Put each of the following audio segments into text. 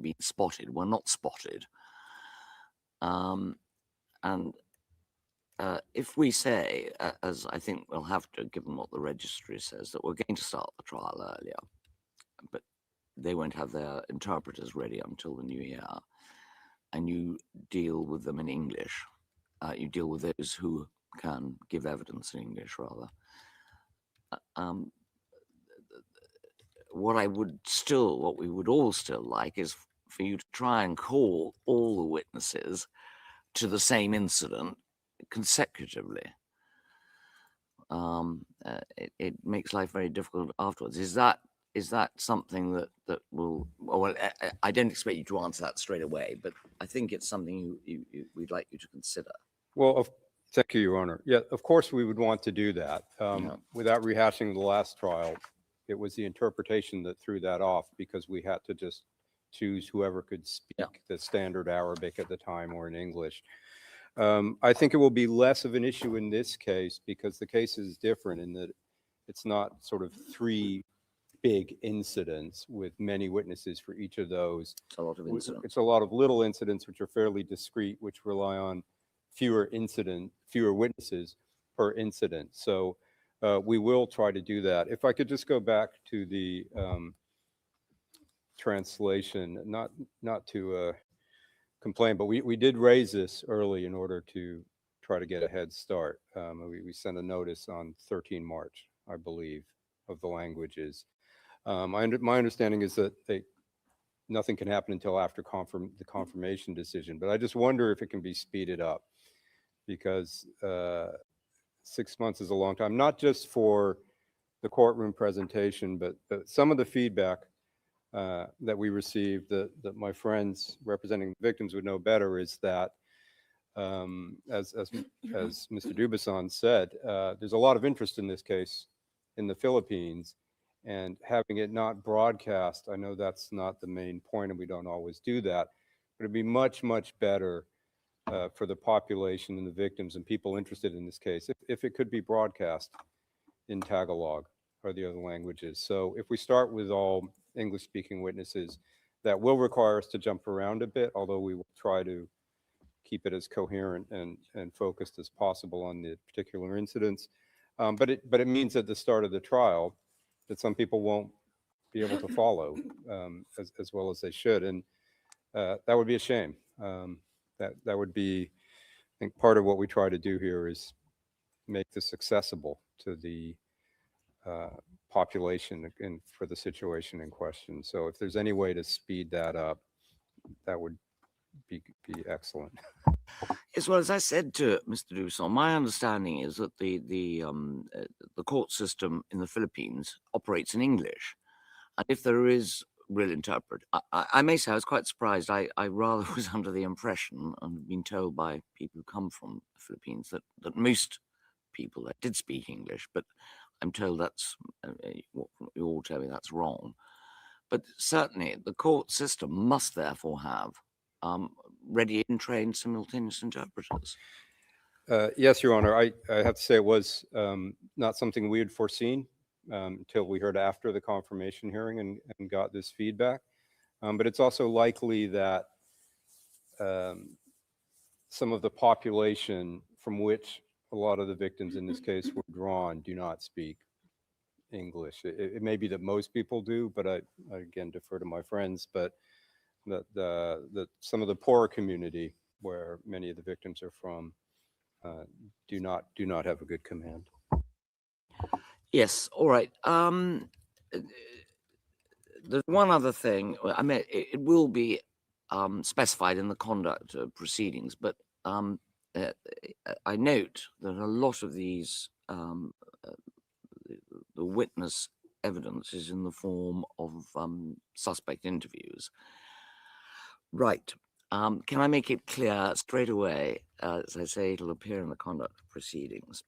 been spotted were not spotted. And if we say, as I think we'll have to, given what the registry says, that we're going to start the trial earlier, but they won't have their interpreters ready until the new year, and you deal with them in English, you deal with those who can give evidence in English, rather. What we would all still like is for you to try and call all the witnesses to the same incident consecutively. It makes life very difficult afterwards. Is that something that will? Well, I don't expect you to answer that straight away, but I think it's something we'd like you to consider. Well, thank you, Your Honor. Yeah, of course we would want to do that. Without rehashing the last trial, it was the interpretation that threw that off, because we had to just choose whoever could speak the standard Arabic at the time or in English. I think it will be less of an issue in this case, because the case is different in that it's not sort of three big incidents with many witnesses for each of those. It's a lot of incidents. It's a lot of little incidents which are fairly discrete, which rely on fewer witnesses per incident. So we will try to do that. If I could just go back to the translation, not to complain, but we did raise this early in order to try to get a head start. We sent a notice on 13 March, I believe, of the languages. My understanding is that nothing can happen until after the confirmation decision, but I just wonder if it can be speeded up, because 6 months is a long time, not just for the courtroom presentation, but some of the feedback that we received, that my friends representing victims would know better, is that, as Mr. Dubuisson said, there's a lot of interest in this case in the Philippines, and having it not broadcast, I know that's not the main point, and we don't always do that, but it'd be much, much better for the population and the victims and people interested in this case if it could be broadcast in Tagalog or the other languages. So if we start with all English-speaking witnesses, that will require us to jump around a bit, although we will try to keep it as coherent and focused as possible on the particular incidents. But it means at the start of the trial that some people won't be able to follow as well as they should, and that would be a shame. That would be, I think, part of what we try to do here is make this accessible to the population and for the situation in question. So if there's any way to speed that up, that would be excellent. Yes, well, as I said to Mr. Dubuisson, my understanding is that the court system in the Philippines operates in English, and if there is real interpret, I may say I was quite surprised. I rather was under the impression, and been told by people who come from the Philippines, that most people that did speak English, but I'm told that's what you all tell me that's wrong. But certainly the court system must therefore have ready and trained simultaneous interpreters. Yes, Your Honor. I have to say it was not something we had foreseen until we heard after the confirmation hearing and got this feedback. But it's also likely that some of the population from which a lot of the victims in this case were drawn do not speak English. It may be that most people do, but I again defer to my friends, but that some of the poorer community where many of the victims are from do not have a good command. Yes, all right. There's one other thing. I mean, it will be specified in the conduct of proceedings, but I note that a lot of these the witness evidence is in the form of suspect interviews. Right. Can I make it clear straight away, as I say, it'll appear in the conduct of proceedings,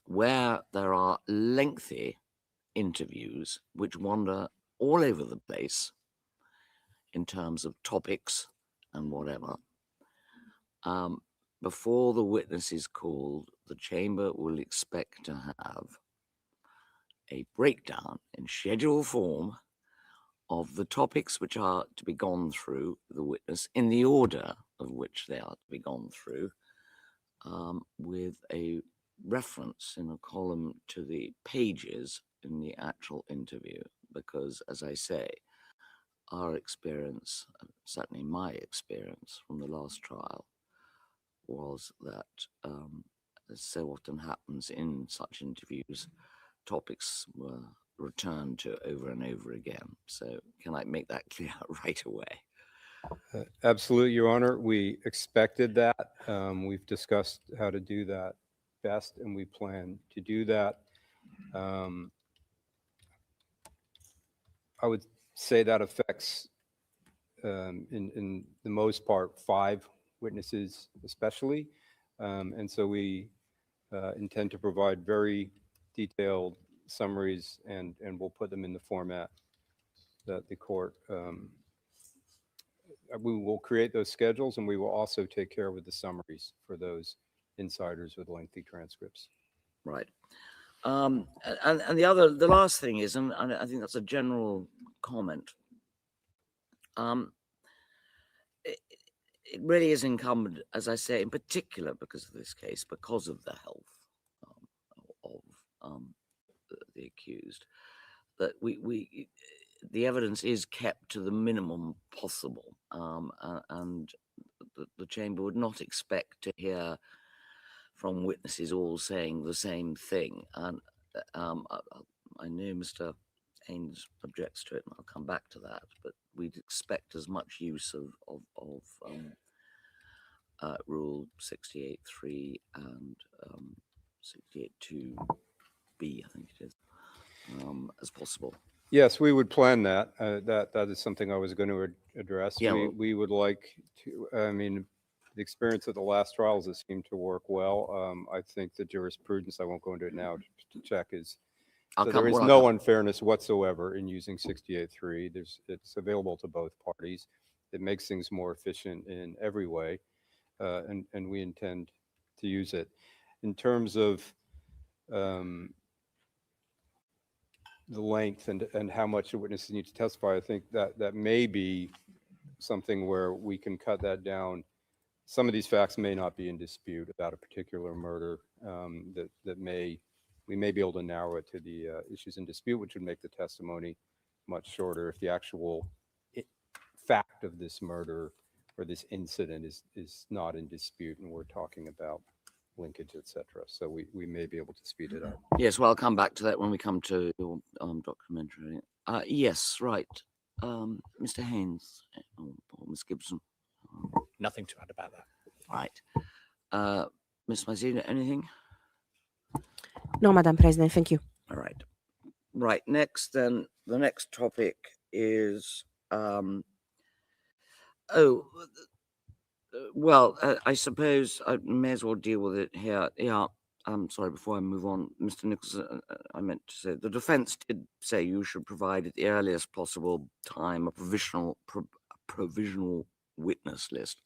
where there are lengthy interviews which wander all over the place in terms of topics and whatever. Before the witness is called, the chamber will expect to have a breakdown in schedule form of the topics which are to be gone through the witness in the order of which they are to be gone through, with a reference in a column to the pages in the actual interview, because, as I say, our experience, certainly my experience from the last trial, was that, as so often happens in such interviews, topics were returned to over and over again. So can I make that clear right away? Absolutely, Your Honor. We expected that. We've discussed how to do that best, and we plan to do that. I would say that affects, in the most part, 5 witnesses especially. And so we intend to provide very detailed summaries, and we'll put them in the format that the court, we will create those schedules, and we will also take care with the summaries for those insiders with lengthy transcripts. Right. And the last thing is, and I think that's a general comment, it really is incumbent, as I say, in particular because of this case, because of the health of the accused, that the evidence is kept to the minimum possible, and the chamber would not expect to hear from witnesses all saying the same thing. And I know Mr. Haynes objects to it, and I'll come back to that, but we'd expect as much use of Rule 68.3 and 68.2b, I think it is, as possible. Yes, we would plan that. That is something I was going to address. Yeah, we would like to, I mean, the experience of the last trials has seemed to work well. I think the jurisprudence, I won't go into it now to check, is so there is no unfairness whatsoever in using 68.3. It's available to both parties. It makes things more efficient in every way, and we intend to use it. In terms of the length and how much the witnesses need to testify, I think that may be something where we can cut that down. Some of these facts may not be in dispute about a particular murder. We may be able to narrow it to the issues in dispute, which would make the testimony much shorter if the actual fact of this murder or this incident is not in dispute, and we're talking about linkage, etc. So we may be able to speed it up. Yes, well, I'll come back to that when we come to your documentary. Yes, right. Mr. Haynes or Ms. Gibson. Nothing to add about that. Right. Ms. Mazzina, anything? No, Madam President, thank you. All right. Right. Next, then, the next topic is, well, I suppose I may as well deal with it here. Yeah. I'm sorry, before I move on, Mr. Nicholson, I meant to say the defense did say you should provide at the earliest possible time a provisional witness list.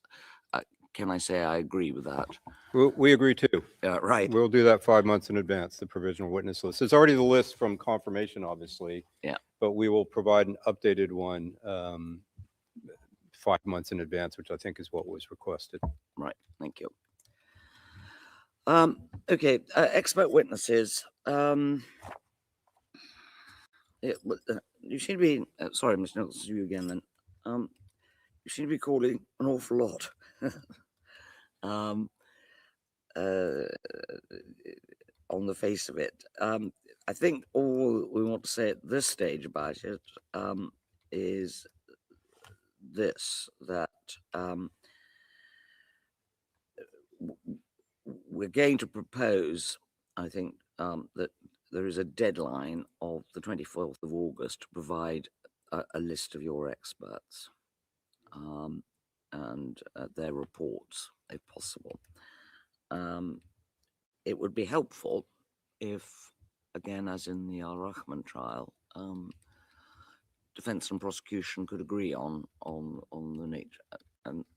Can I say I agree with that? We agree too. Right. We'll do that 5 months in advance, the provisional witness list. It's already the list from confirmation, obviously. Yeah. But we will provide an updated one 5 months in advance, which I think is what was requested. Right. Thank you. Okay. Expert witnesses. You seem to be, sorry, Mr. Nicholson, you again then. You seem to be calling an awful lot. On the face of it. I think all we want to say at this stage about it is this, that we're going to propose, I think, that there is a deadline of the 24th of August to provide a list of your experts and their reports, if possible. It would be helpful if, again, as in the Al-Rahman trial, defense and prosecution could agree on the nature.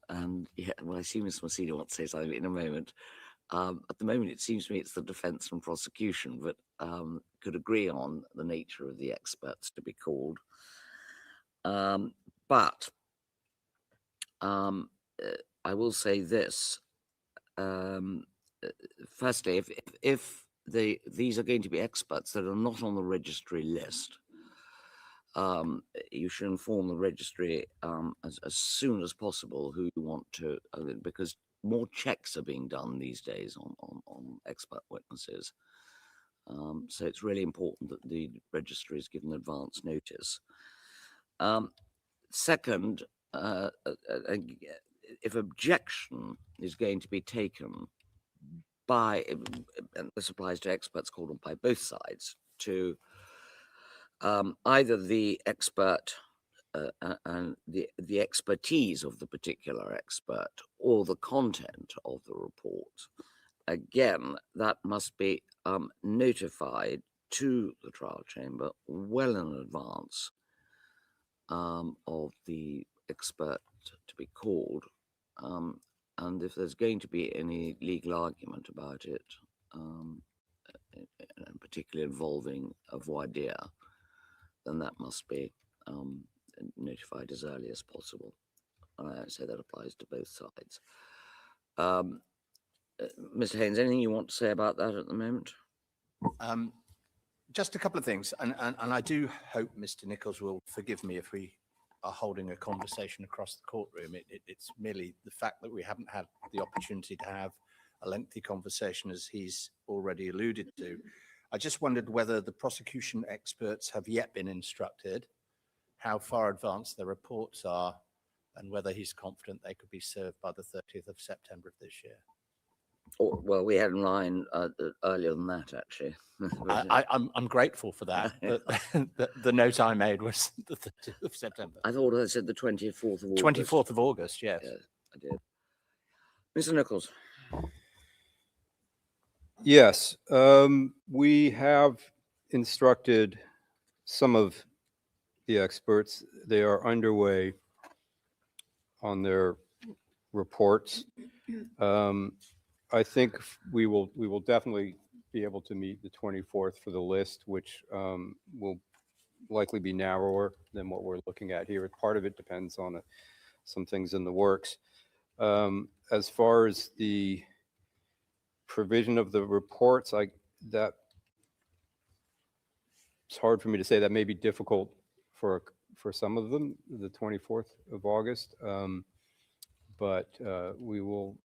And yeah, well, I see Ms. Massino wants to say something in a moment. At the moment, it seems to me it's the defense and prosecution that could agree on the nature of the experts to be called. But I will say this. Firstly, if these are going to be experts that are not on the registry list, you should inform the registry as soon as possible who you want to, because more checks are being done these days on expert witnesses. So it's really important that the registry is given advance notice. Second, if objection is going to be taken by, and this applies to experts called on by both sides, to either the expert and the expertise of the particular expert or the content of the report, again, that must be notified to the trial chamber well in advance of the expert to be called. And if there's going to be any legal argument about it, particularly involving a voir dire, then that must be notified as early as possible. So that applies to both sides. Mr. Haynes, anything you want to say about that at the moment? Just a couple of things, and I do hope Mr. Nichols will forgive me if we are holding a conversation across the courtroom. It's merely the fact that we haven't had the opportunity to have a lengthy conversation, as he's already alluded to. I just wondered whether the prosecution experts have yet been instructed, how far advanced their reports are, and whether he's confident they could be served by the 30th of September of this year. Oh, well, we had in line earlier than that, actually. I'm grateful for that. The note I made was the 30th of September. I thought I said the 24th of August. 24th of August, yes. Yeah, I did. Mr. Nichols. Yes, we have instructed some of the experts. They are underway on their reports. I think we will definitely be able to meet the 24th for the list, which will likely be narrower than what we're looking at here. Part of it depends on some things in the works. As far as the provision of the reports, that it's hard for me to say. That may be difficult for some of them, the 24th of August, but we will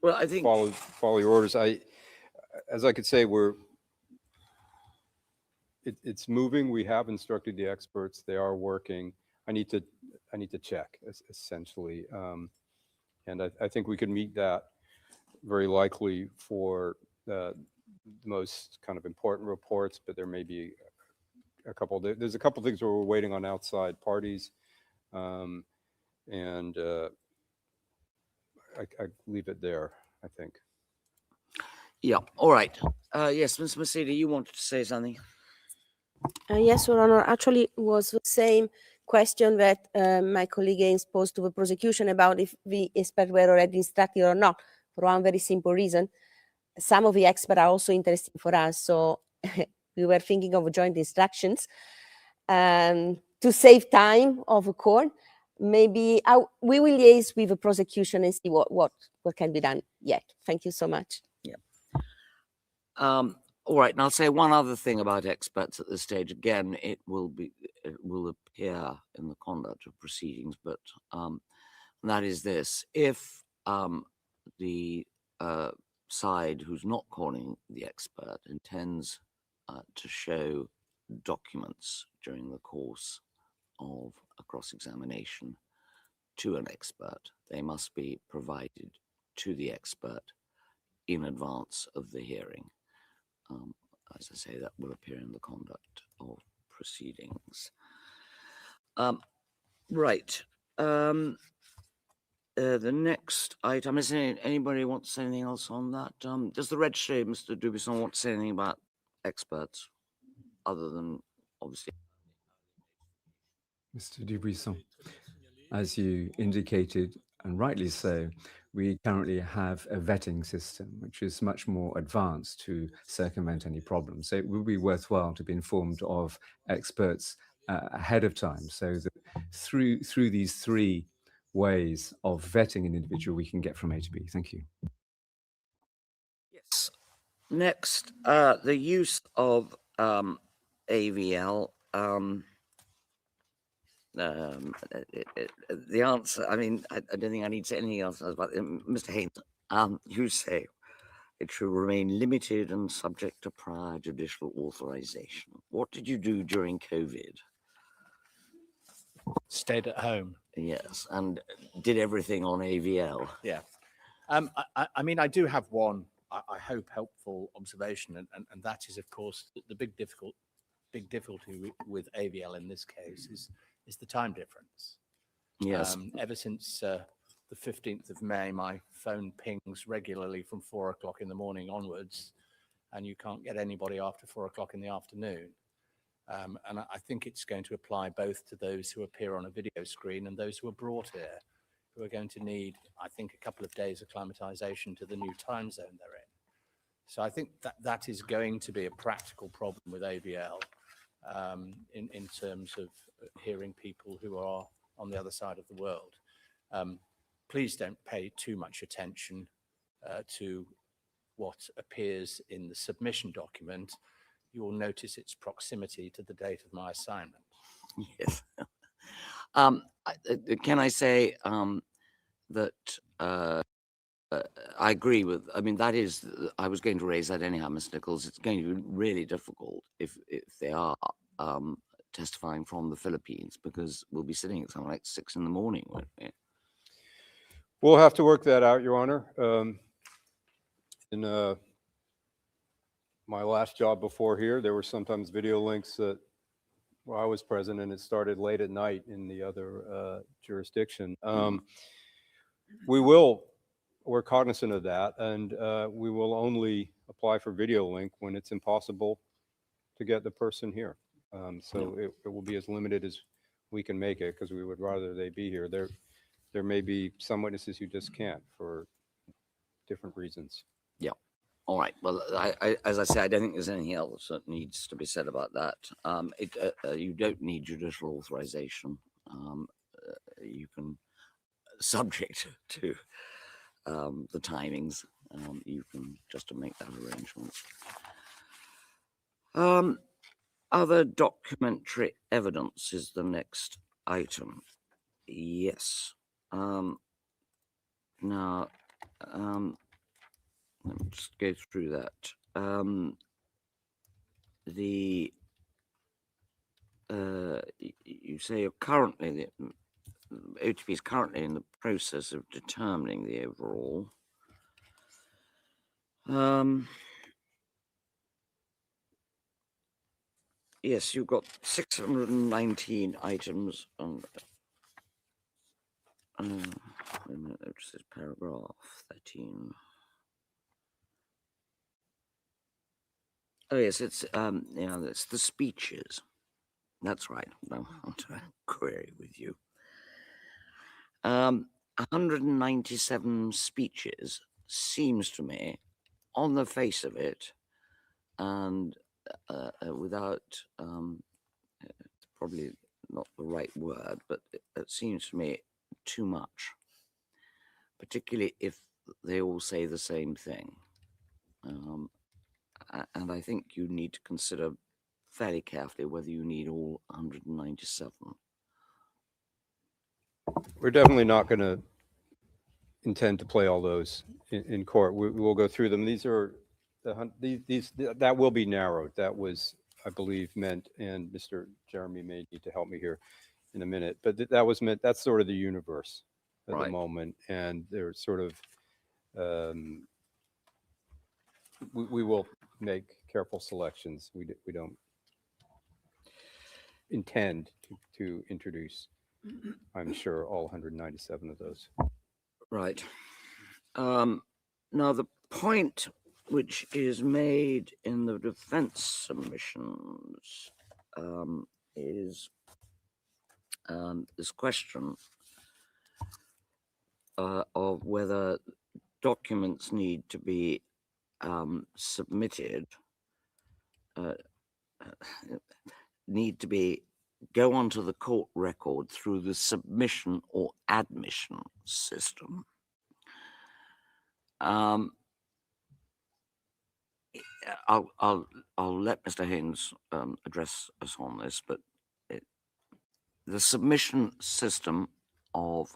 Well, I think follow your orders. As I could say, it's moving. We have instructed the experts. They are working. I need to check, essentially, and I think we could meet that very likely for the most kind of important reports, but there may be a couple. There's a couple things where we're waiting on outside parties, and I leave it there, I think. Yeah, all right. Yes, Ms. Mercedes, you wanted to say something? Yes, Your Honor. Actually, was the same question that my colleague Haynes posed to the prosecution about if the experts were already instructed or not, for one very simple reason. Some of the experts are also interesting for us, so we were thinking of joint instructions to save time of the court. Maybe we will liaise with the prosecution and see what can be done yet. Thank you so much. Yeah. All right, and I'll say one other thing about experts at this stage. Again, it will appear in the conduct of proceedings, but that is this: if the side who's not calling the expert intends to show documents during the course of a cross-examination to an expert, they must be provided to the expert in advance of the hearing. As I say, that will appear in the conduct of proceedings. Right. The next item, is anybody want to say anything else on that? Does the registry, Mr. Dubuisson, want to say anything about experts other than obviously? Mr. Dubuisson, as you indicated, and rightly so, we currently have a vetting system which is much more advanced to circumvent any problems. So it would be worthwhile to be informed of experts ahead of time, so that through these three ways of vetting an individual, we can get from A to B. Thank you. Yes. Next, the use of AVL. The answer, I mean, I don't think I need to say anything else about it. Mr. Haynes, you say it should remain limited and subject to prior judicial authorization. What did you do during COVID? Stayed at home. Yes, and did everything on AVL. Yeah. I mean, I do have one, I hope, helpful observation, and that is, of course, the big difficulty with AVL in this case is the time difference. Yes. Ever since the 15th of May, my phone pings regularly from 4 o'clock in the morning onwards, and you can't get anybody after 4 o'clock in the afternoon. And I think it's going to apply both to those who appear on a video screen and those who are brought here, who are going to need, I think, a couple of days of acclimatization to the new time zone they're in. So I think that is going to be a practical problem with AVL in terms of hearing people who are on the other side of the world. Please don't pay too much attention to what appears in the submission document. You will notice its proximity to the date of my assignment. Yes. Can I say that I agree with, I mean, that is, I was going to raise that anyhow, Mr. Nichols. It's going to be really difficult if they are testifying from the Philippines, because we'll be sitting at something like 6 in the morning, won't we? We'll have to work that out, Your Honor. In my last job before here, there were sometimes video links that, well, I was present, and it started late at night in the other jurisdiction. We're cognizant of that, and we will only apply for video link when it's impossible to get the person here. So it will be as limited as we can make it, because we would rather they be here. There may be some witnesses who just can't for different reasons. Yeah. All right. Well, as I say, I don't think there's anything else that needs to be said about that. You don't need judicial authorization. You can, subject to the timings, you can just make that arrangement. Other documentary evidence is the next item. Yes. Now, let me just go through that. You say you're currently, the OTP is currently in the process of determining the overall. Yes, you've got 619 items on. Wait a minute, this is paragraph 13. Oh yes, it's it's the speeches. That's right. No, I'm trying to query with you. 197 speeches seems to me, on the face of it, and without it's probably not the right word, but it seems to me too much, particularly if they all say the same thing. And I think you need to consider fairly carefully whether you need all 197. We're definitely not going to intend to play all those in court. We will go through them. These are that will be narrowed. That was, I believe, meant, and Mr. Jeremy may need to help me here in a minute, but that was meant, that's sort of the universe at the moment, and they're sort of we will make careful selections. We don't intend to introduce, I'm sure, all 197 of those. Right. Now, the point which is made in the defense submissions is this question of whether documents need to be submitted, need to be go onto the court record through the submission or admission system. I'll let Mr. Haynes address us on this, but the submission system of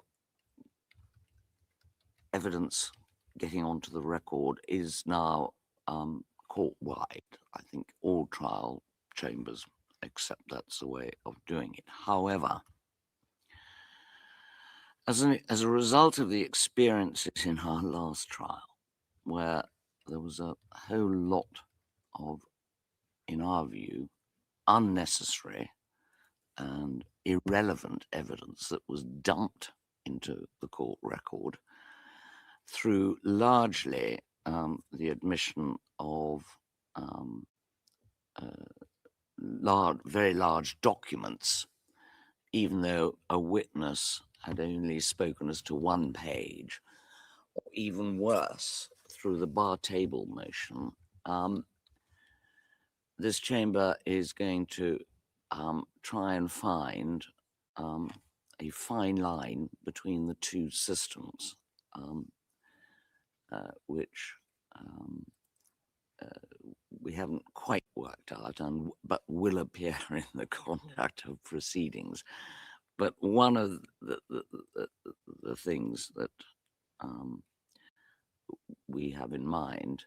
evidence getting onto the record is now court-wide. I think all trial chambers accept that's the way of doing it. However, as a result of the experiences in our last trial, where there was a whole lot of, in our view, unnecessary and irrelevant evidence that was dumped into the court record through largely the admission of very large documents, even though a witness had only spoken as to one page, or even worse, through the bar table motion. This chamber is going to try and find a fine line between the two systems, which we haven't quite worked out, but will appear in the conduct of proceedings. But one of the things that we have in mind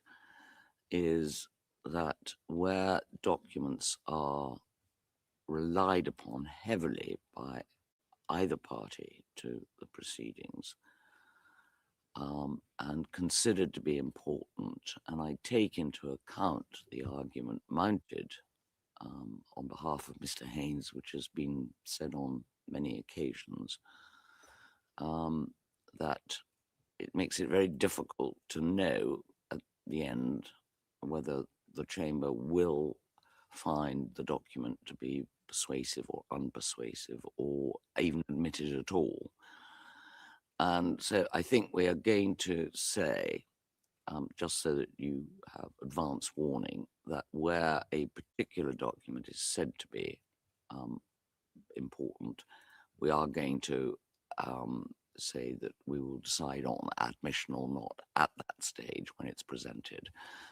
is that where documents are relied upon heavily by either party to the proceedings and considered to be important, and I take into account the argument mounted on behalf of Mr. Haynes, which has been said on many occasions, that it makes it very difficult to know at the end whether the chamber will find the document to be persuasive or unpersuasive, or even admitted at all. And so I think we are going to say, just so that you have advance warning, that where a particular document is said to be important, we are going to say that we will decide on admission or not at that stage when it's presented.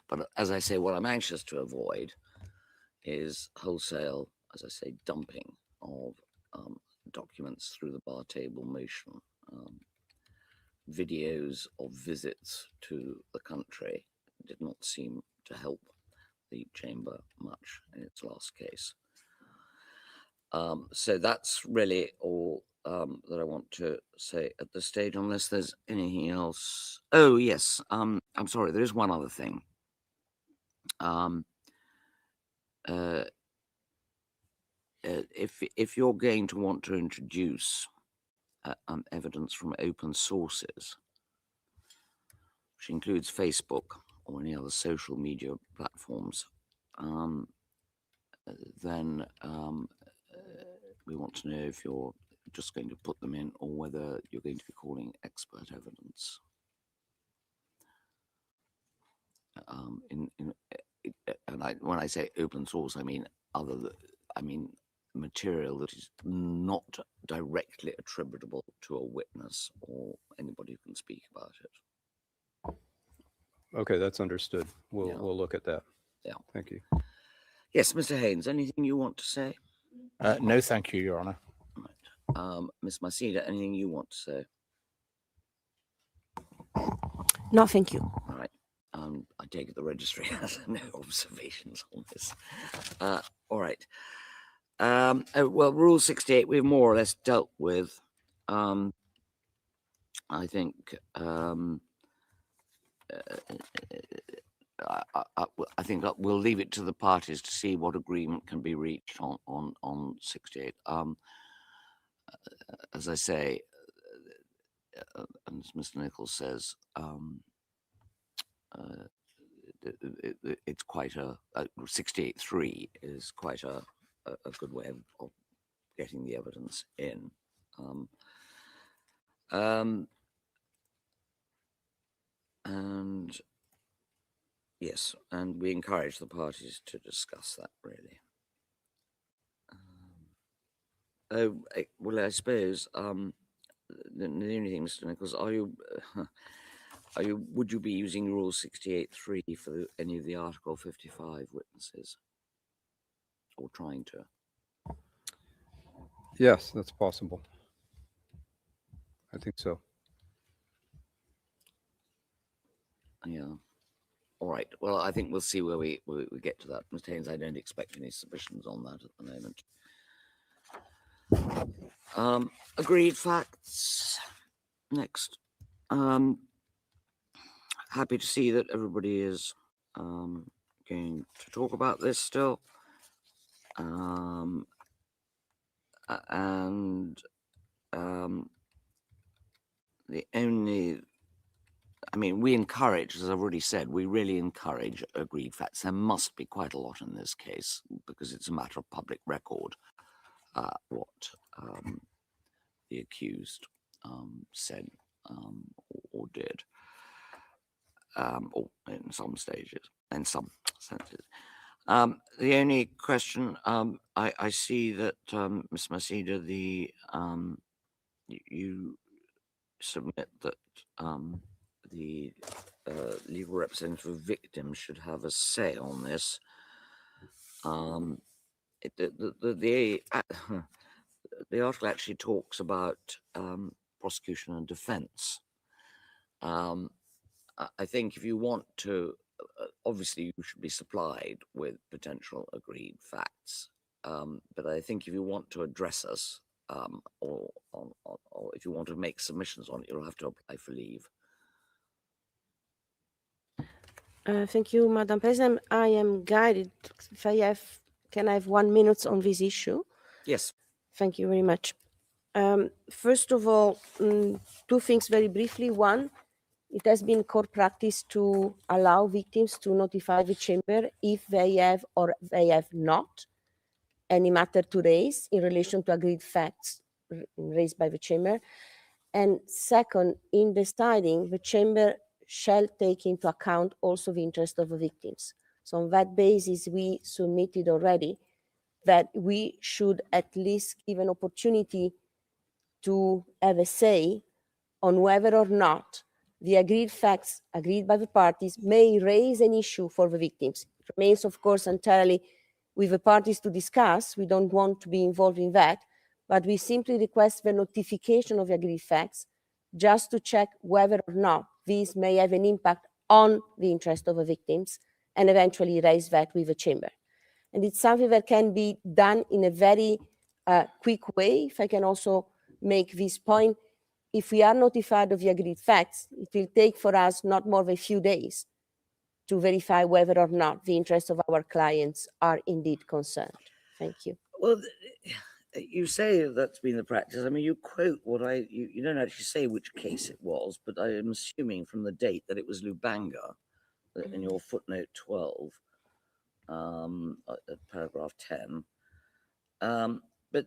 But as I say, what I'm anxious to avoid is wholesale, as I say, dumping of documents through the bar table motion. Videos of visits to the country did not seem to help the chamber much in its last case. So that's really all that I want to say at this stage, unless there's anything else. Oh, yes. I'm sorry, there is one other thing. If you're going to want to introduce evidence from open sources, which includes Facebook or any other social media platforms, then we want to know if you're just going to put them in or whether you're going to be calling expert evidence. When I say open source, I mean material that is not directly attributable to a witness or anybody who can speak about it. Okay, that's understood. Yeah. We'll look at that. Yeah. Thank you. Yes, Mr. Haynes, anything you want to say? No, thank you, Your Honour. Right. Ms. Masida, anything you want to say? No, thank you. All right. I take it the registry has no observations on this. All right. Well, Rule 68 we've more or less dealt with. I think I think we'll leave it to the parties to see what agreement can be reached on 68. As I say, and as Mr. Nichols says, it's quite a 68.3 is quite a good way of getting the evidence in. And yes, and we encourage the parties to discuss that, really. Well, I suppose the only thing, Mr. Nichols, would you be using Rule 68.3 for any of the Article 55 witnesses, or trying to? Yes, that's possible. I think so. Yeah. All right. Well, I think we'll see where we get to that. Mr. Haynes, I don't expect any submissions on that at the moment. Agreed facts. Next. Happy to see that everybody is going to talk about this still. The only, I mean, we encourage, as I've already said, we really encourage agreed facts. There must be quite a lot in this case because it's a matter of public record what the accused said or did, or in some stages, in some senses. The only question, I see that Ms. Masida, you submit that the legal representative of victims should have a say on this. The article actually talks about prosecution and defense. I think if you want to, obviously you should be supplied with potential agreed facts. But I think if you want to address us, or if you want to make submissions on it, you'll have to apply for leave. Thank you, Madam President. I am guided. If can I have 1 minute on this issue? Yes. Thank you very much. First of all, two things very briefly. One, it has been court practice to allow victims to notify the chamber if they have or they have not any matter to raise in relation to agreed facts raised by the chamber. And second, in deciding, the chamber shall take into account also the interest of the victims. So on that basis, we submitted already that we should at least give an opportunity to have a say on whether or not the agreed facts agreed by the parties may raise an issue for the victims. It remains, of course, entirely with the parties to discuss. We don't want to be involved in that, but we simply request the notification of the agreed facts just to check whether or not these may have an impact on the interest of the victims and eventually raise that with the chamber. And it's something that can be done in a very quick way. If I can also make this point, if we are notified of the agreed facts, it will take for us not more than a few days to verify whether or not the interests of our clients are indeed concerned. Thank you. Well, you say that's been the practice. I mean, you quote what you don't actually say which case it was, but I am assuming from the date that it was Lubanga in your footnote 12, at paragraph 10. But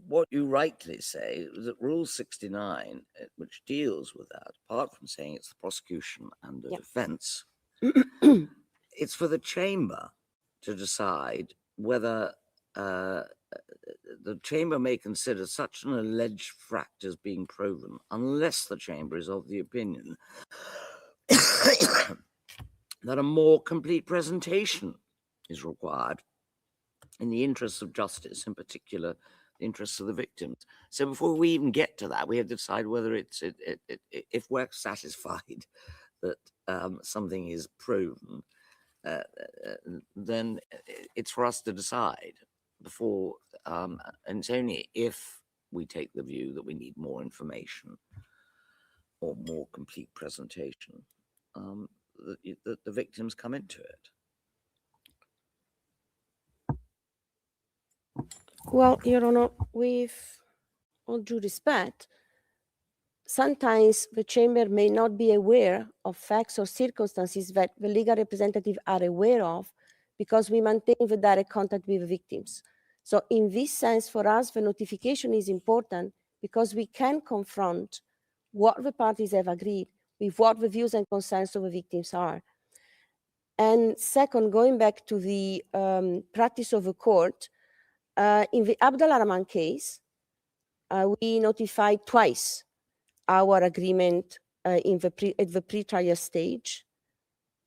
what you rightly say is that Rule 69, which deals with that, apart from saying it's the prosecution and the defense, it's for the chamber to decide whether the chamber may consider such an alleged fact as being proven, unless the chamber is of the opinion that a more complete presentation is required in the interests of justice, in particular, the interests of the victims. So before we even get to that, we have to decide whether if we're satisfied that something is proven, then it's for us to decide before, and it's only if we take the view that we need more information or more complete presentation that the victims come into it. Well, Your Honor, with all due respect, sometimes the chamber may not be aware of facts or circumstances that the legal representative are aware of because we maintain the direct contact with the victims. So in this sense, for us, the notification is important because we can confront what the parties have agreed with what the views and concerns of the victims are. And second, going back to the practice of the court, in the Abdel Rahman case, we notified twice our agreement at the pre-trial stage.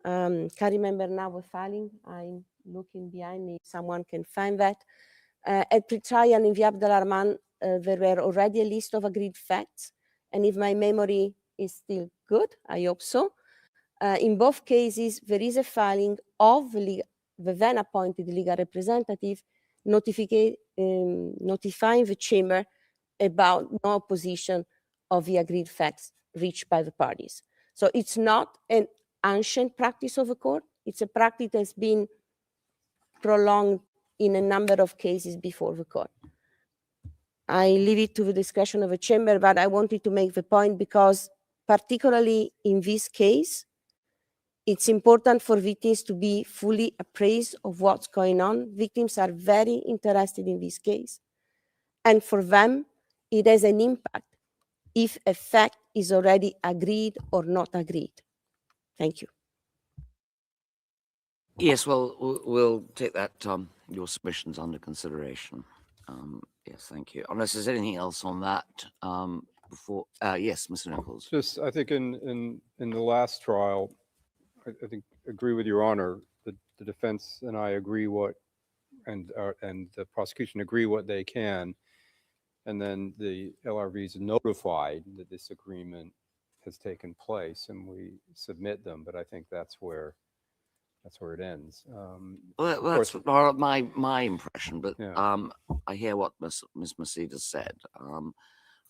Can't remember now the filing. I'm looking behind me if someone can find that. At pre-trial in the Abdel-Arman, there were already a list of agreed facts. And if my memory is still good, I hope so, in both cases, there is a filing of the then appointed legal representative notifying the chamber about no opposition of the agreed facts reached by the parties. So it's not an ancient practice of the court. It's a practice that's been prolonged in a number of cases before the court. I leave it to the discretion of the chamber, but I wanted to make the point because particularly in this case, it's important for victims to be fully appraised of what's going on. Victims are very interested in this case. And for them, it has an impact if a fact is already agreed or not agreed. Thank you. Yes, well, we'll take that, your submissions under consideration. Yes, thank you. Unless there's anything else on that before, yes, Mr. Nichols. Just, I think in the last trial, I think agree with Your Honor. The defense and I agree and the prosecution agree what they can, and then the LRV is notified that this agreement has taken place, and we submit them. But I think that's where it ends. Well, that's my impression, but Yeah. I hear what Ms. Maceda said.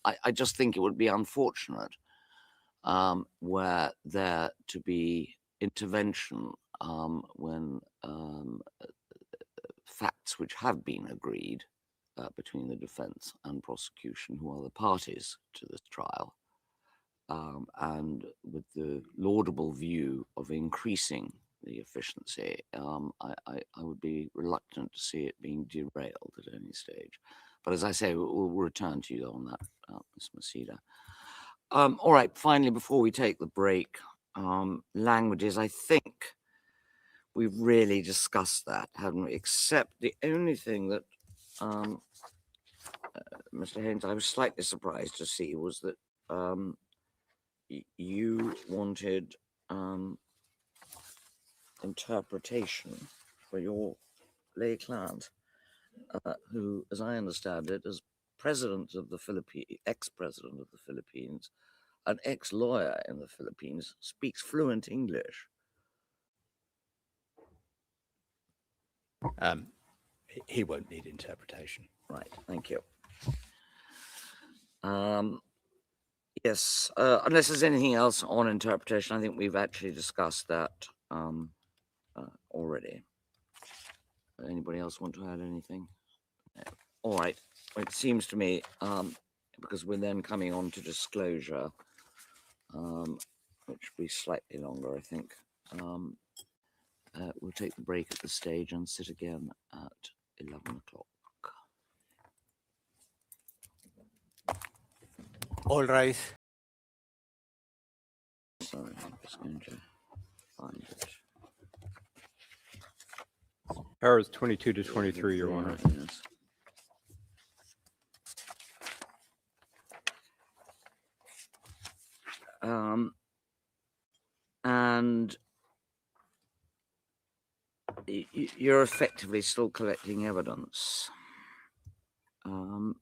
I just think it would be unfortunate were there to be intervention when facts which have been agreed between the defense and prosecution, who are the parties to this trial, and with the laudable view of increasing the efficiency, I would be reluctant to see it being derailed at any stage. But as I say, we'll return to you on that, Ms. Maceda. All right, finally, before we take the break, languages, I think we've really discussed that, haven't we? Except the only thing that, Mr. Haynes, I was slightly surprised to see was that you wanted interpretation for your lay client, who, as I understand it, as president of the Philippines, ex-president of the Philippines, an ex-lawyer in the Philippines, speaks fluent English. He won't need interpretation. Right, thank you. Yes, unless there's anything else on interpretation, I think we've actually discussed that already. Anybody else want to add anything? No. All right, it seems to me, because we're then coming on to disclosure, which will be slightly longer, I think. We'll take the break at this stage and sit again at 11 o'clock. All right. Sorry, I'm just going to find it. Hours 22 to 23, Your Honor. Yes. And you're effectively still collecting evidence, and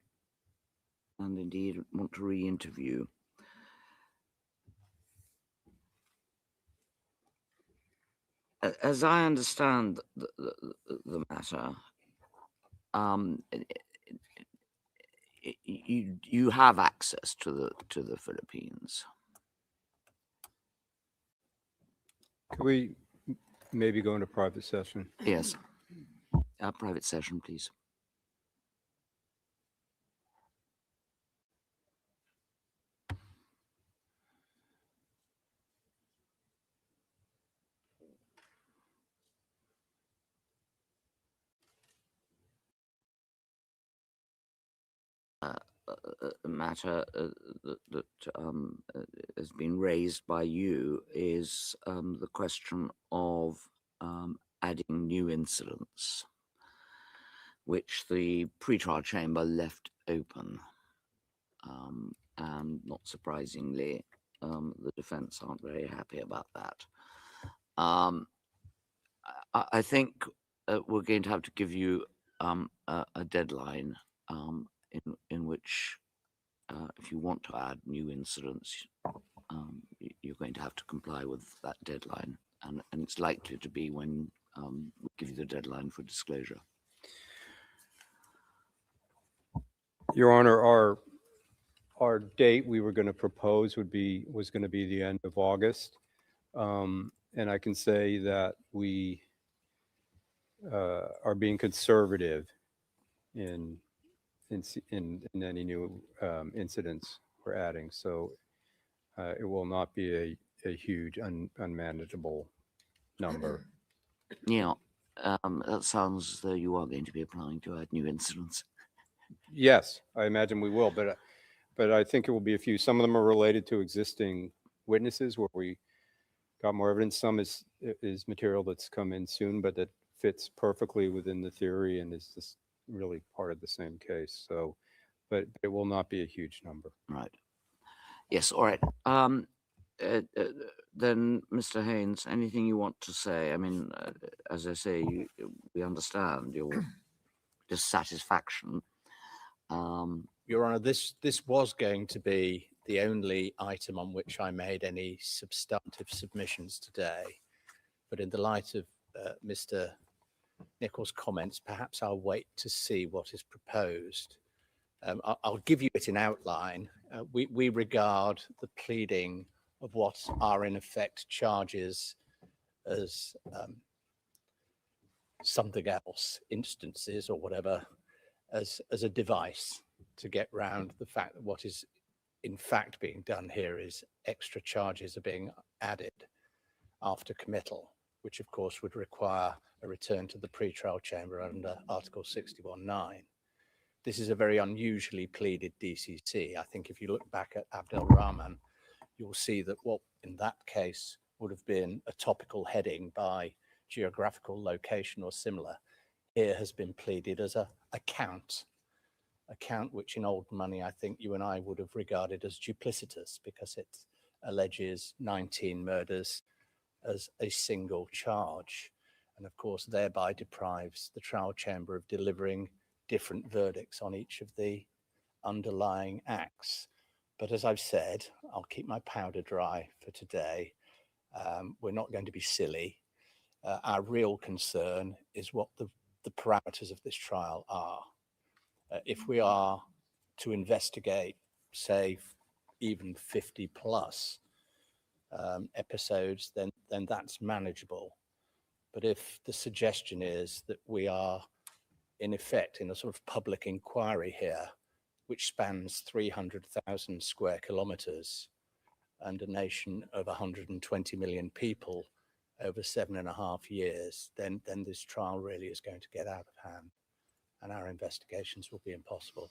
indeed want to re-interview. As I understand the matter, you have access to the Philippines. Could we maybe go into private session? Yes, a private session, please. Matter that has been raised by you is the question of adding new incidents, which the pre-trial chamber left open. And not surprisingly, the defense aren't very happy about that. I think we're going to have to give you a deadline in which, if you want to add new incidents, you're going to have to comply with that deadline, and it's likely to be when we give you the deadline for disclosure. Your Honor, our date we were going to propose was going to be the end of August. And I can say that we are being conservative in any new incidents we're adding. So it will not be a huge unmanageable number. Yeah, that sounds as though you are going to be applying to add new incidents. Yes, I imagine we will, but I think it will be a few. Some of them are related to existing witnesses where we got more evidence. Some is material that's come in soon, but that fits perfectly within the theory and is just really part of the same case. So, but it will not be a huge number. Right. Yes. All right. Then, Mr. Haynes, anything you want to say? I mean, as I say, we understand your dissatisfaction. Your Honour, this was going to be the only item on which I made any substantive submissions today. But in the light of Mr. Nichols' comments, perhaps I'll wait to see what is proposed. I'll give you it in outline. We regard the pleading of what are in effect charges as something else, instances or whatever, as a device to get round the fact that what is in fact being done here is extra charges are being added after committal, which of course would require a return to the pre-trial chamber under Article 61(9). This is a very unusually pleaded DCC. I think if you look back at Abdel Rahman, you'll see that what in that case would have been a topical heading by geographical location or similar, here has been pleaded as a count which in old money I think you and I would have regarded as duplicitous because it alleges 19 murders as a single charge, and of course thereby deprives the trial chamber of delivering different verdicts on each of the underlying acts. But as I've said, I'll keep my powder dry for today. We're not going to be silly. Our real concern is what the parameters of this trial are. If we are to investigate, say, even 50 plus episodes, then that's manageable. But if the suggestion is that we are in effect in a sort of public inquiry here, which spans 300,000 square kilometers and a nation of 120 million people over 7.5 years, then this trial really is going to get out of hand and our investigations will be impossible.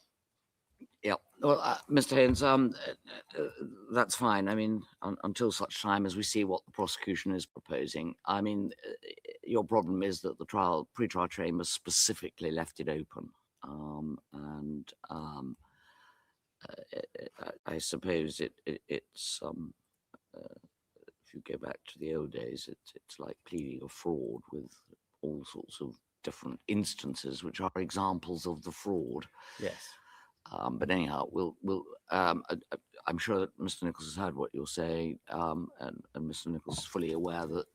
Yeah, well, Mr. Haynes, that's fine. I mean, until such time as we see what the prosecution is proposing. I mean, your problem is that the pre-trial chamber specifically left it open, and I suppose it's if you go back to the old days, it's like pleading a fraud with all sorts of different instances, which are examples of the fraud. Yes. But anyhow, I'm sure that Mr. Nichols has heard what you're saying, and Mr. Nichols is fully aware that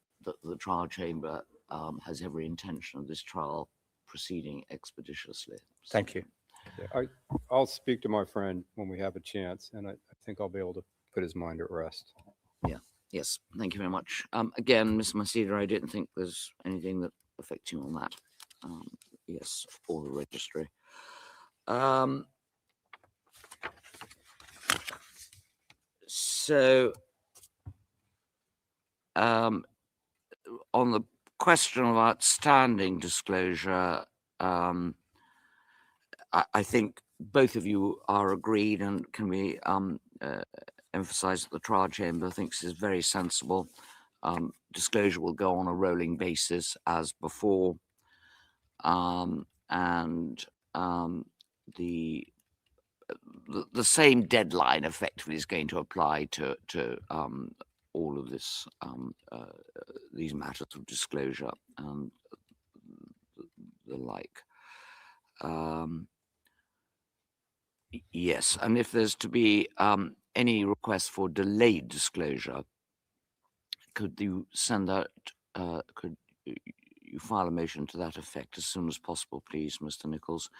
the trial chamber has every intention of this trial proceeding expeditiously. Thank you. Yeah, I'll speak to my friend when we have a chance, and I think I'll be able to put his mind at rest. Yeah. Yes. Thank you very much. Again, Mr. Masida, I didn't think there's anything that affects you on that. Yes, or the registry. So, on the question of outstanding disclosure, I think both of you are agreed, and can we emphasize that the trial chamber thinks is very sensible. Disclosure will go on a rolling basis as before, and the the same deadline effectively is going to apply to all of this, these matters of disclosure and the like. Yes, and if there's to be any request for delayed disclosure, could you send that? Could you file a motion to that effect as soon as possible, please, Mr. Nichols?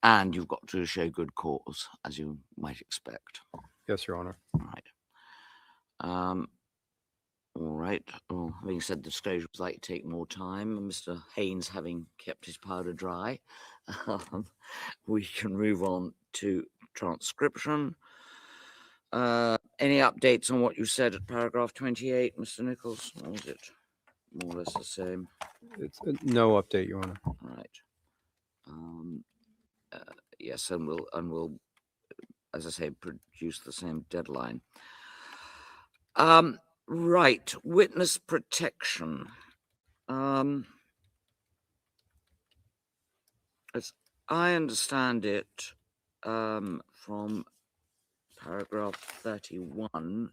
And you've got to show good cause, as you might expect. Yes, Your Honor. Right. All right. Well, having said disclosure was like to take more time, and Mr. Haynes having kept his powder dry, we can move on to transcription. Any updates on what you said at paragraph 28, Mr. Nichols? Or was it more or less the same? It's no update, Your Honor. All right. Yes, and we'll, as I say, produce the same deadline. Right, witness protection. As I understand it, from paragraph 31,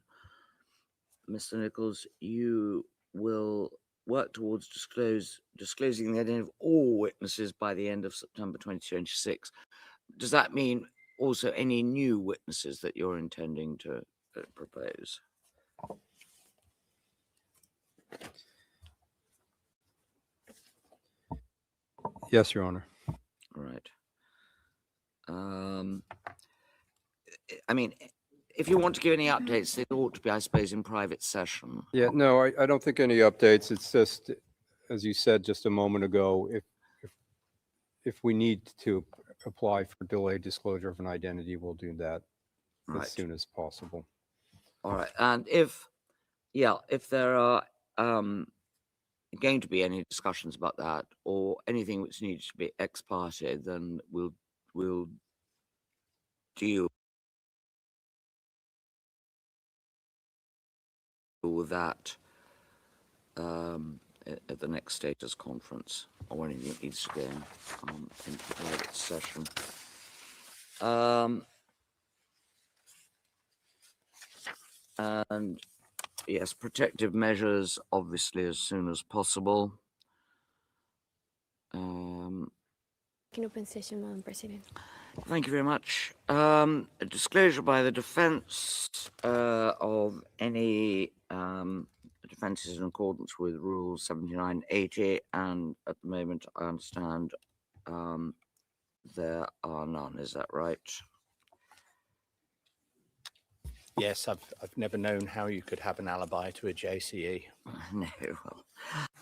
Mr. Nichols, you will work towards disclosing the identity of all witnesses by the end of September 2026. Does that mean also any new witnesses that you're intending to propose? Yes, Your Honor. Right. I mean, if you want to give any updates, it ought to be, I suppose, in private session. Yeah, no, I don't think any updates. It's just, as you said just a moment ago, if we need to apply for delayed disclosure of an identity, we'll do that Right. as soon as possible. All right. And if there are going to be any discussions about that or anything which needs to be ex parte, then we'll deal with that at the next status conference, or anything that needs to go in private session. And yes, protective measures, obviously, as soon as possible. In open session, Madam President. Thank you very much. A disclosure by the defense of any defenses in accordance with Rule 7980, and at the moment, I understand there are none. Is that right? Yes, I've never known how you could have an alibi to a JCE. No.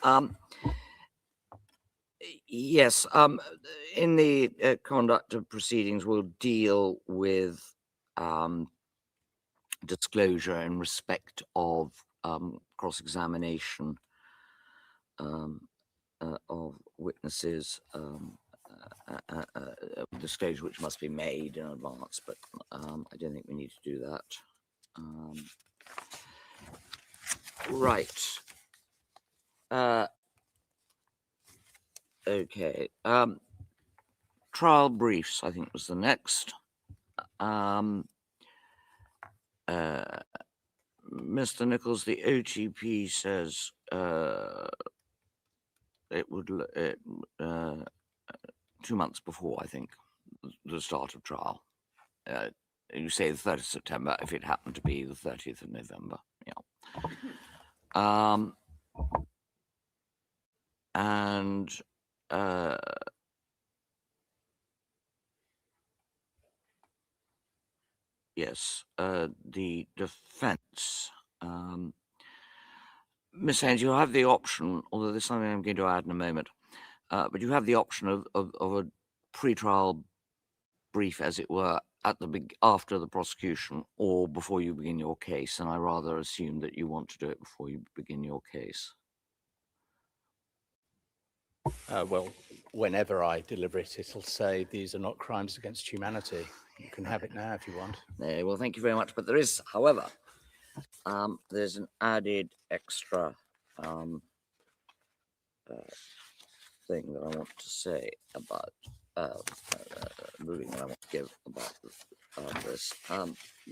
Well, yes. In the conduct of proceedings, we'll deal with disclosure in respect of cross-examination of witnesses, disclosure which must be made in advance, but I don't think we need to do that. Right. Okay. Trial briefs, I think, was the next. Mr. Nichols, the OTP says it would 2 months before, I think, the start of trial. You say the 30th of September, if it happened to be the 30th of November. Yeah. And yes, the defense. Miss Haynes, you have the option, although there's something I'm going to add in a moment, but you have the option of a pre-trial brief, as it were, at after the prosecution or before you begin your case, and I rather assume that you want to do it before you begin your case. Well, whenever I deliver it, it'll say these are not crimes against humanity. You can have it now if you want. Well, thank you very much. But there is, however, there's an added extra thing that I want to say about ruling that I want to give about this,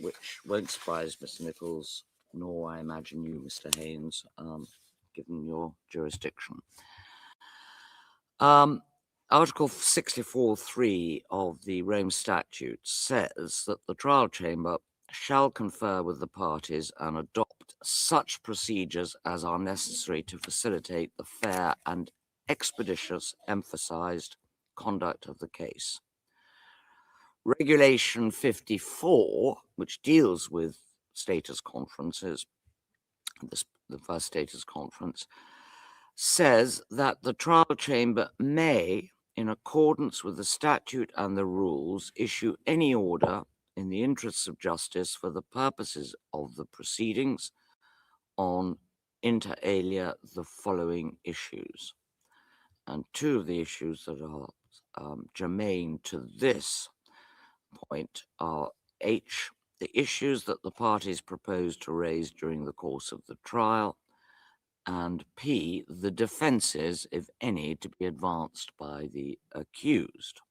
which won't surprise Mr. Nichols, nor I imagine you, Mr. Haynes, given your jurisdiction. Article 64.3 of the Rome Statute says that the trial chamber shall confer with the parties and adopt such procedures as are necessary to facilitate the fair and expeditious emphasized conduct of the case. Regulation 54, which deals with status conferences, the first status conference, says that the trial chamber may, in accordance with the statute and the rules, issue any order in the interests of justice for the purposes of the proceedings on inter alia the following issues. And two of the issues that are germane to this point are H, the issues that the parties propose to raise during the course of the trial, and P, the defenses, if any, to be advanced by the accused.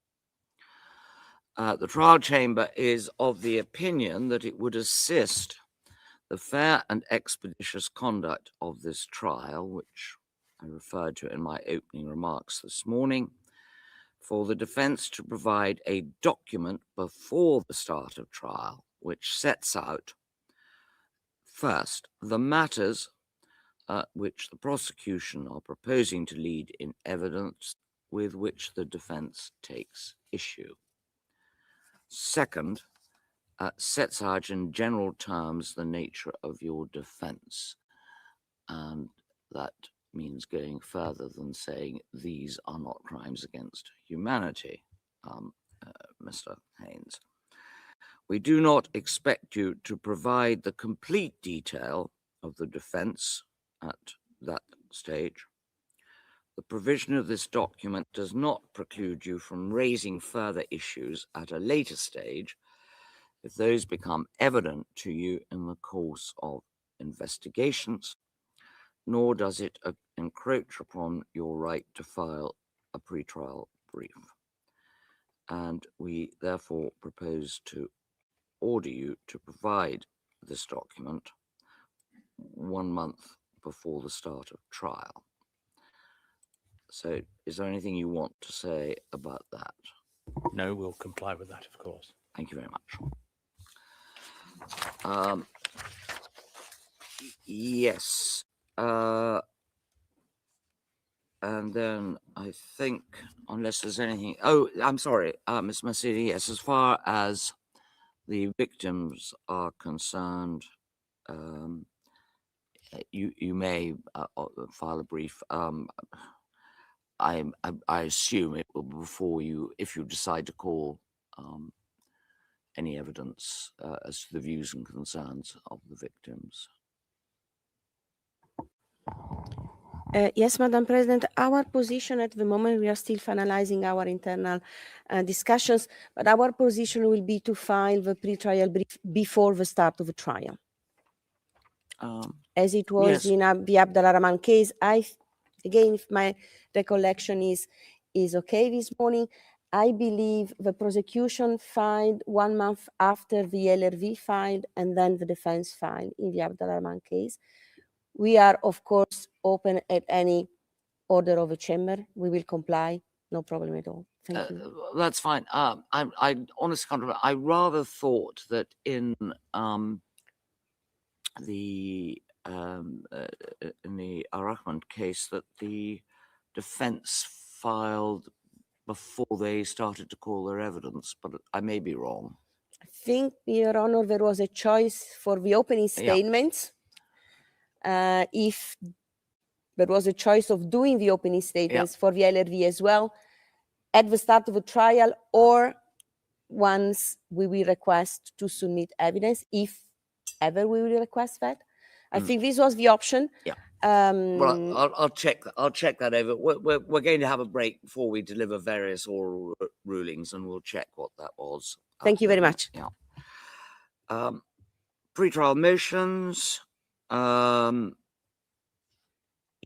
The trial chamber is of the opinion that it would assist the fair and expeditious conduct of this trial, which I referred to in my opening remarks this morning, for the defense to provide a document before the start of trial, which sets out, first, the matters which the prosecution are proposing to lead in evidence with which the defense takes issue. Second, sets out in general terms the nature of your defense. And that means going further than saying these are not crimes against humanity, Mr. Haynes. We do not expect you to provide the complete detail of the defense at that stage. The provision of this document does not preclude you from raising further issues at a later stage if those become evident to you in the course of investigations, nor does it encroach upon your right to file a pretrial brief. And we therefore propose to order you to provide this document 1 month before the start of trial. So is there anything you want to say about that? No, we'll comply with that, of course. Thank you very much. Yes. And then I think, unless there's anything, oh, I'm sorry, Ms. Massidi, yes, as far as the victims are concerned, you may file a brief. I assume it will be before you, if you decide to call any evidence as to the views and concerns of the victims. Yes, Madam President, our position at the moment, we are still finalizing our internal discussions, but our position will be to file the pretrial brief before the start of the trial. As it was yes. in the Abdullah Rahman case, again, if my recollection is okay this morning, I believe the prosecution filed 1 month after the LRV filed and then the defense filed in the Abdullah Rahman case. We are, of course, open at any order of the chamber. We will comply, no problem at all. Thank you. That's fine. I honestly can't remember. I rather thought that in the Ar-Rahman case that the defense filed before they started to call their evidence, but I may be wrong. I think, Your Honor, there was a choice for the opening statements. If there was a choice of doing the opening statements for the LRV as well, at the start of a trial or once we will request to submit evidence, if ever we will request that. I think this was the option. Yeah. Well, I'll check that over. We're going to have a break before we deliver various oral rulings, and we'll check what that was. Thank you very much. Yeah. Pretrial motions.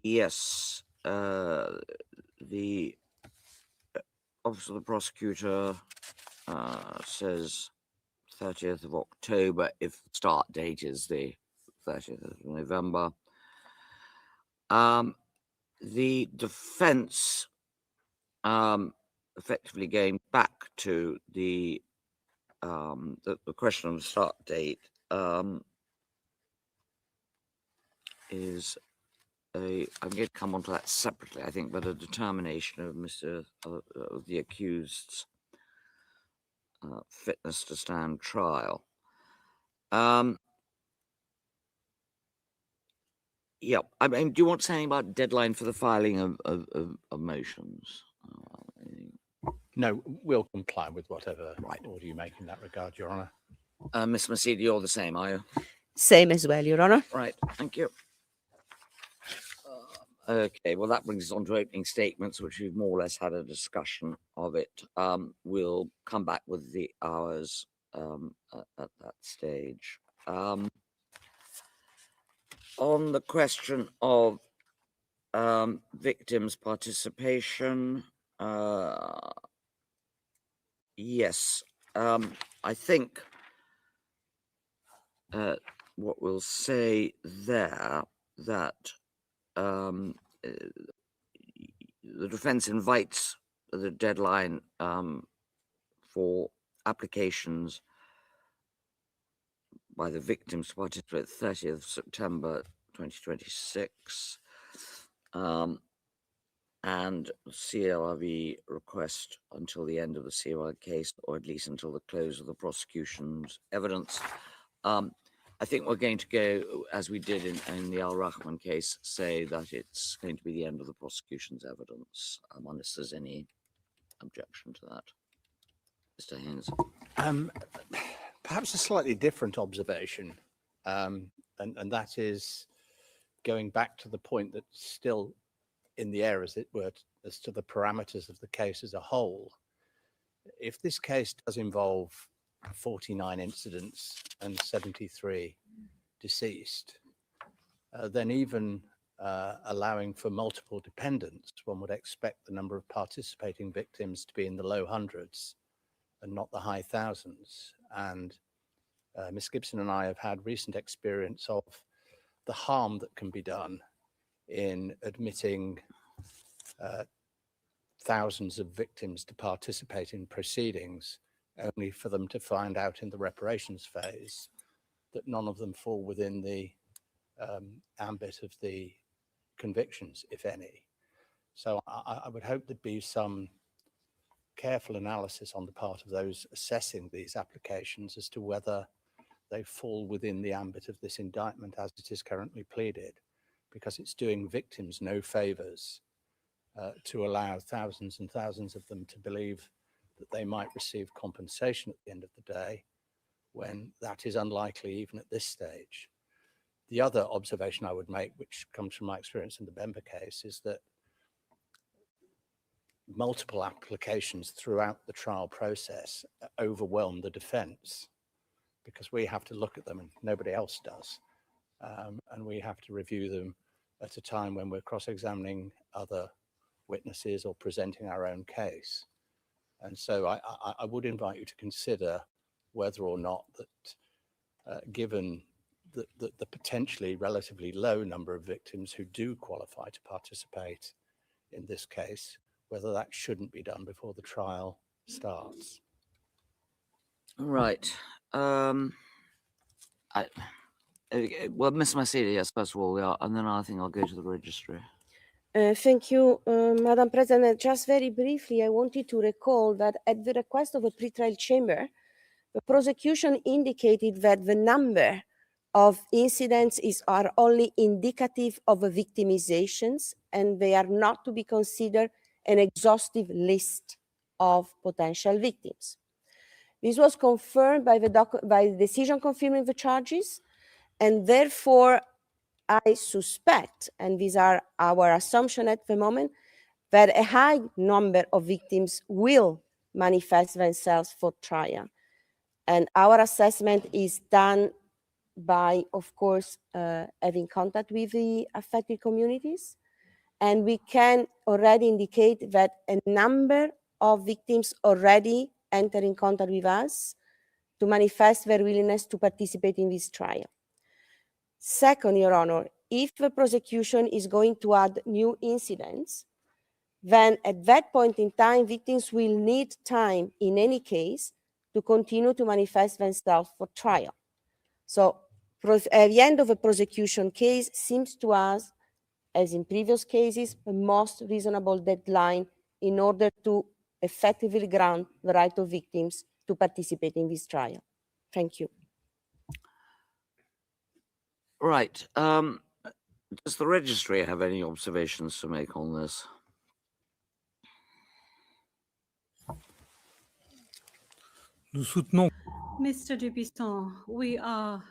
Yes. The Office of the Prosecutor says 30th of October if the start date is the 30th of November. The defense effectively going back to the question of the start date is I'm going to come on to that separately, I think, but a determination of of the accused's fitness to stand trial. Yeah, I mean, do you want to say anything about deadline for the filing of motions? No, we'll comply with whatever Right. order you make in that regard, Your Honour. Ms. Masidi, you're the same, are you? Same as well, Your Honor. Right, thank you. Okay, well, that brings us on to opening statements, which we've more or less had a discussion of it. We'll come back with the hours at that stage. On the question of victims' participation, yes, I think what we'll say there that the defense invites the deadline for applications by the victims to participate 30th of September 2026, and CLRV request until the end of the CLR case, or at least until the close of the prosecution's evidence. I think we're going to go, as we did in the Al Rahman case, say that it's going to be the end of the prosecution's evidence, unless there's any objection to that. Mr. Haynes. Perhaps a slightly different observation, and that is going back to the point that's still in the air, as it were, as to the parameters of the case as a whole. If this case does involve 49 incidents and 73 deceased, then even allowing for multiple dependents, one would expect the number of participating victims to be in the low hundreds and not the high thousands. And Ms. Gibson and I have had recent experience of the harm that can be done in admitting thousands of victims to participate in proceedings, only for them to find out in the reparations phase that none of them fall within the ambit of the convictions, if any. So I would hope there'd be some careful analysis on the part of those assessing these applications as to whether they fall within the ambit of this indictment as it is currently pleaded, because it's doing victims no favors to allow thousands and thousands of them to believe that they might receive compensation at the end of the day, when that is unlikely even at this stage. The other observation I would make, which comes from my experience in the Bemba case, is that multiple applications throughout the trial process overwhelm the defense, because we have to look at them and nobody else does. And we have to review them at a time when we're cross-examining other witnesses or presenting our own case. And so I would invite you to consider whether or not that, given the potentially relatively low number of victims who do qualify to participate in this case, whether that shouldn't be done before the trial starts. Right. Well, Ms. Masidi, yes, first of all, yeah, and then I think I'll go to the registry. Thank you, Madam President. Just very briefly, I wanted to recall that at the request of a pretrial chamber, the prosecution indicated that the number of incidents are only indicative of victimizations, and they are not to be considered an exhaustive list of potential victims. This was confirmed by the decision confirming the charges, and therefore I suspect, and these are our assumptions at the moment, that a high number of victims will manifest themselves for trial. And our assessment is done by, of course, having contact with the affected communities. And we can already indicate that a number of victims already enter in contact with us to manifest their willingness to participate in this trial. Second, Your Honor, if the prosecution is going to add new incidents, then at that point in time, victims will need time in any case to continue to manifest themselves for trial. So at the end of a prosecution case seems to us, as in previous cases, the most reasonable deadline in order to effectively grant the right of victims to participate in this trial. Thank you. Right. Does the registry have any observations to make on this? Mr. Dubuisson, we are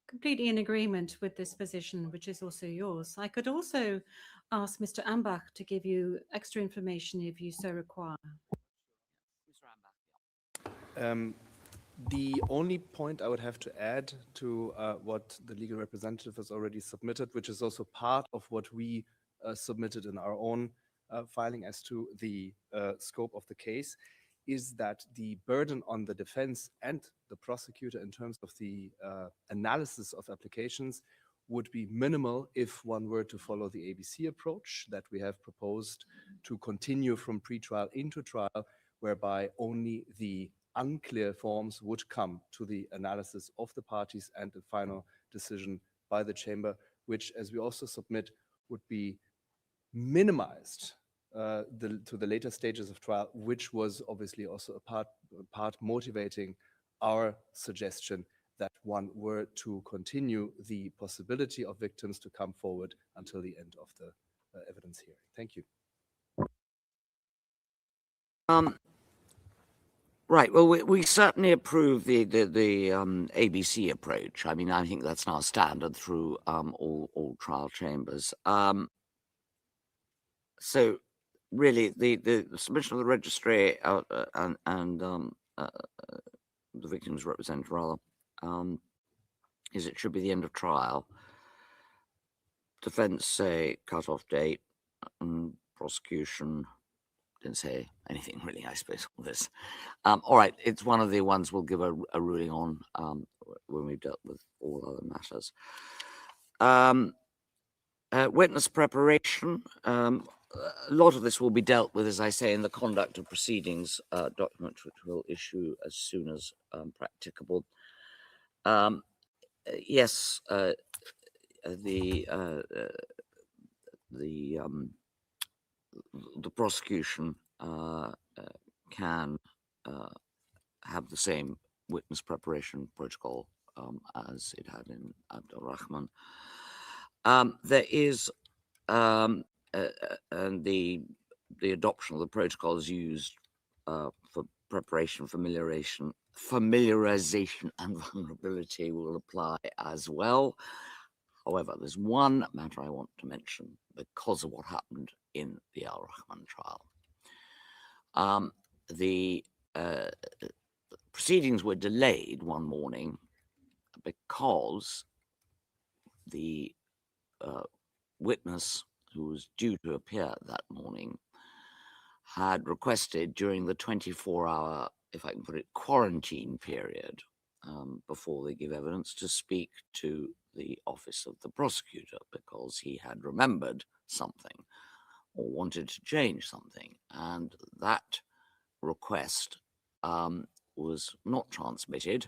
completely in agreement with this position, which is also yours. I could also ask Mr. Ambach to give you extra information if you so require. The only point I would have to add to what the legal representative has already submitted, which is also part of what we submitted in our own filing as to the scope of the case, is that the burden on the defense and the prosecutor in terms of the analysis of applications would be minimal if one were to follow the ABC approach that we have proposed to continue from pre-trial into trial, whereby only the unclear forms would come to the analysis of the parties and the final decision by the chamber, which, as we also submit, would be minimized to the later stages of trial, which was obviously also a part motivating our suggestion that one were to continue the possibility of victims to come forward until the end of the evidence hearing. Thank you. Right. Well, we certainly approve the ABC approach. I mean, I think that's now standard through all trial chambers. So, really, the submission of the registry and the victims represented rather is it should be the end of trial. Defense say cut-off date, and prosecution didn't say anything really, I suppose, on this. All right, it's one of the ones we'll give a ruling on when we've dealt with all other matters. Witness preparation. A lot of this will be dealt with, as I say, in the conduct of proceedings document, which we'll issue as soon as practicable. Yes, the prosecution can have the same witness preparation protocol as it had in Abdul-Rahman. There is, and the adoption of the protocol is used for preparation, familiarization, and vulnerability will apply as well. However, there's one matter I want to mention because of what happened in the Al-Rahman trial. The proceedings were delayed one morning because the witness who was due to appear that morning had requested during the 24-hour, if I can put it, quarantine period before they give evidence to speak to the office of the prosecutor because he had remembered something or wanted to change something. And that request was not transmitted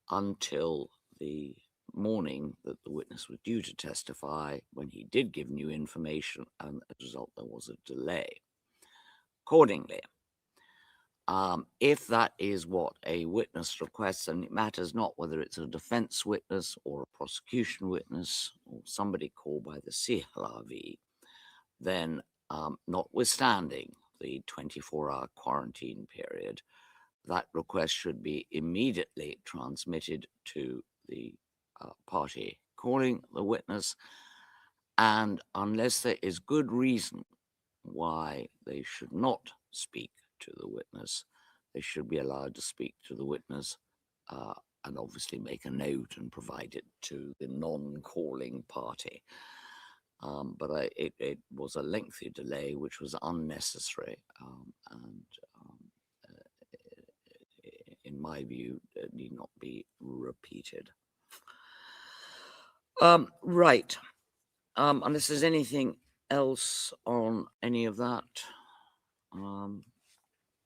until the morning that the witness was due to testify, when he did give new information, and as a result there was a delay. Accordingly, if that is what a witness requests, and it matters not whether it's a defense witness or a prosecution witness or somebody called by the CLRV, then notwithstanding the 24-hour quarantine period, that request should be immediately transmitted to the party calling the witness, and unless there is good reason why they should not speak to the witness, they should be allowed to speak to the witness and obviously make a note and provide it to the non-calling party. It was a lengthy delay which was unnecessary, and in my view, need not be repeated. Right. Unless there's anything else on any of that,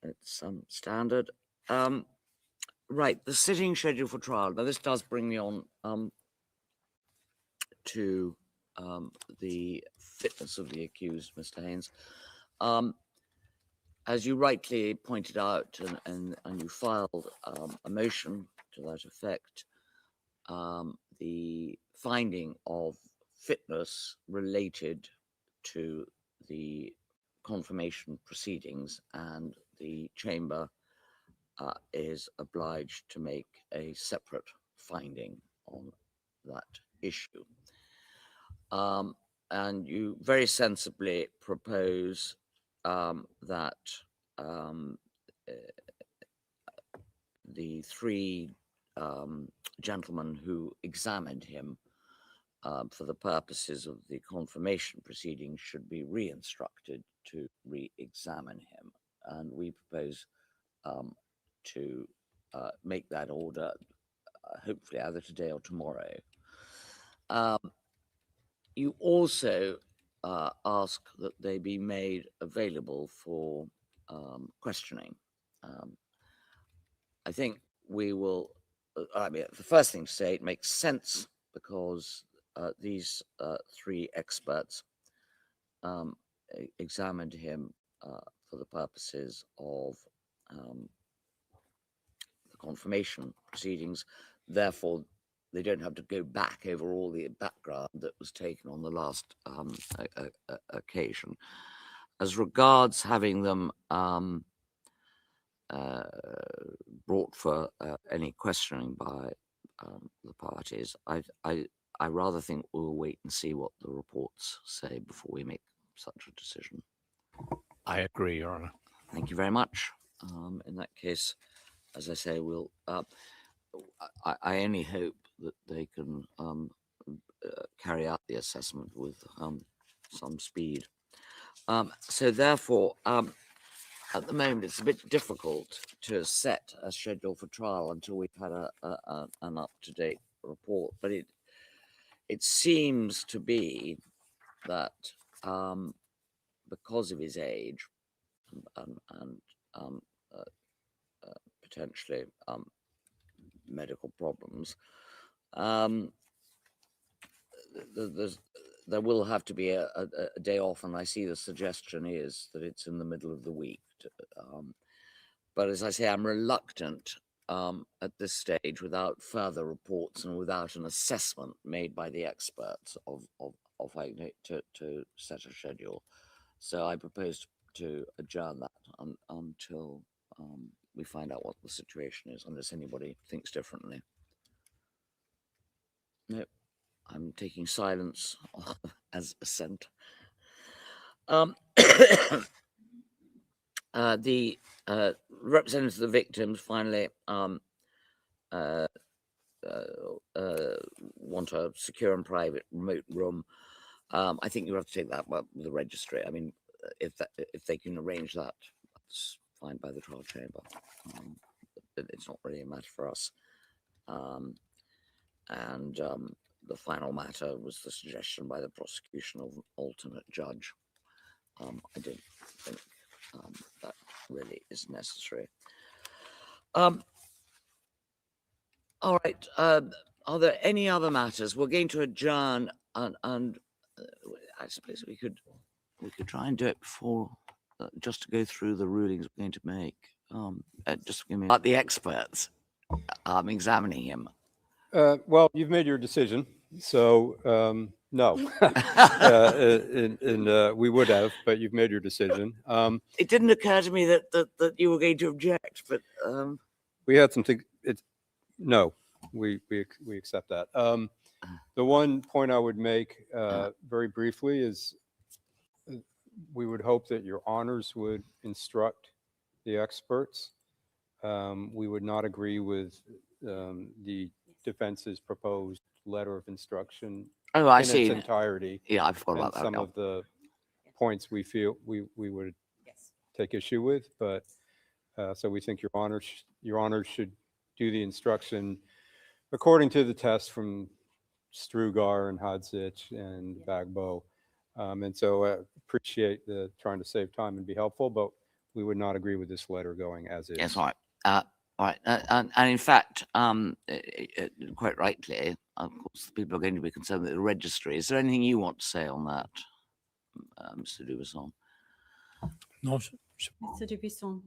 it's standard. Right, the sitting schedule for trial. Now, this does bring me on to the fitness of the accused, Mr. Haynes. As you rightly pointed out, and you filed a motion to that effect, the finding of fitness related to the confirmation proceedings, and the chamber is obliged to make a separate finding on that issue. And you very sensibly propose that the three gentlemen who examined him for the purposes of the confirmation proceedings should be re-instructed to re-examine him. And we propose to make that order hopefully either today or tomorrow. You also ask that they be made available for questioning. I think we will, I mean, the first thing to say, it makes sense because these three experts examined him for the purposes of the confirmation proceedings. Therefore, they don't have to go back over all the background that was taken on the last occasion. As regards having them brought for any questioning by the parties, I rather think we'll wait and see what the reports say before we make such a decision. I agree, Your Honour. Thank you very much. In that case, as I say, we'll. I only hope that they can carry out the assessment with some speed. So therefore, at the moment, it's a bit difficult to set a schedule for trial until we've had an up-to-date report. But it seems to be that because of his age and potentially medical problems, there will have to be a day off, and I see the suggestion is that it's in the middle of the week. But as I say, I'm reluctant at this stage, without further reports and without an assessment made by the experts of to set a schedule. So I propose to adjourn that until we find out what the situation is, unless anybody thinks differently. No, I'm taking silence as assent. The representatives of the victims finally want a secure and private remote room. I think you have to take that with the registry. I mean, if they can arrange that, that's fine by the trial chamber. It's not really a matter for us. The final matter was the suggestion by the prosecution of an alternate judge. I don't think that really is necessary. All right. Are there any other matters? We're going to adjourn, and I suppose we could try and do it before, just to go through the rulings we're going to make. Just give me about the experts examining him. Well, you've made your decision, so no. We would have, but you've made your decision. It didn't occur to me that you were going to object, but we had something. No, we accept that. The one point I would make very briefly is we would hope that your honors would instruct the experts. We would not agree with the defense's proposed letter of instruction Oh, I in see. its entirety. Yeah, I forgot And about that. some yeah. of the points we feel we would take issue with, but so we think Your Honor should do the instruction according to the test from Strugar and Hodzich and Bagbo. And so appreciate the trying to save time and be helpful, but we would not agree with this letter going as is. Yes, all right. All right. And in fact, quite rightly, of course, people are going to be concerned with the registry. Is there anything you want to say on that, Mr. Dubuisson? No, Mr. Dubuisson.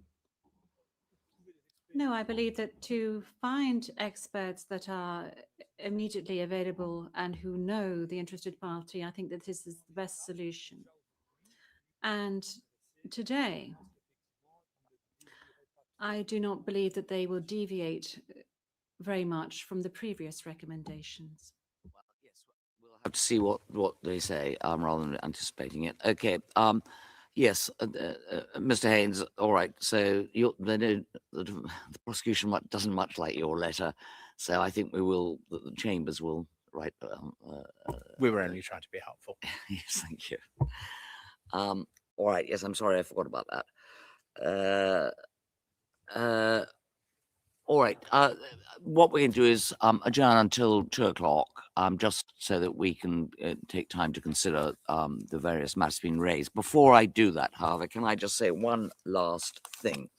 No, I believe that to find experts that are immediately available and who know the interested party, I think that this is the best solution. And today, I do not believe that they will deviate very much from the previous recommendations. Well, yes, we'll have to see what they say rather than anticipating it. Okay. Yes, Mr. Haynes. All right. So the prosecution doesn't much like your letter, so I think the chambers will write. we were only trying to be helpful. Yes, thank you. All right. Yes, I'm sorry, I forgot about that. All right. What we can do is adjourn until 2:00, just so that we can take time to consider the various matters being raised. Before I do that, however, can I just say one last thing,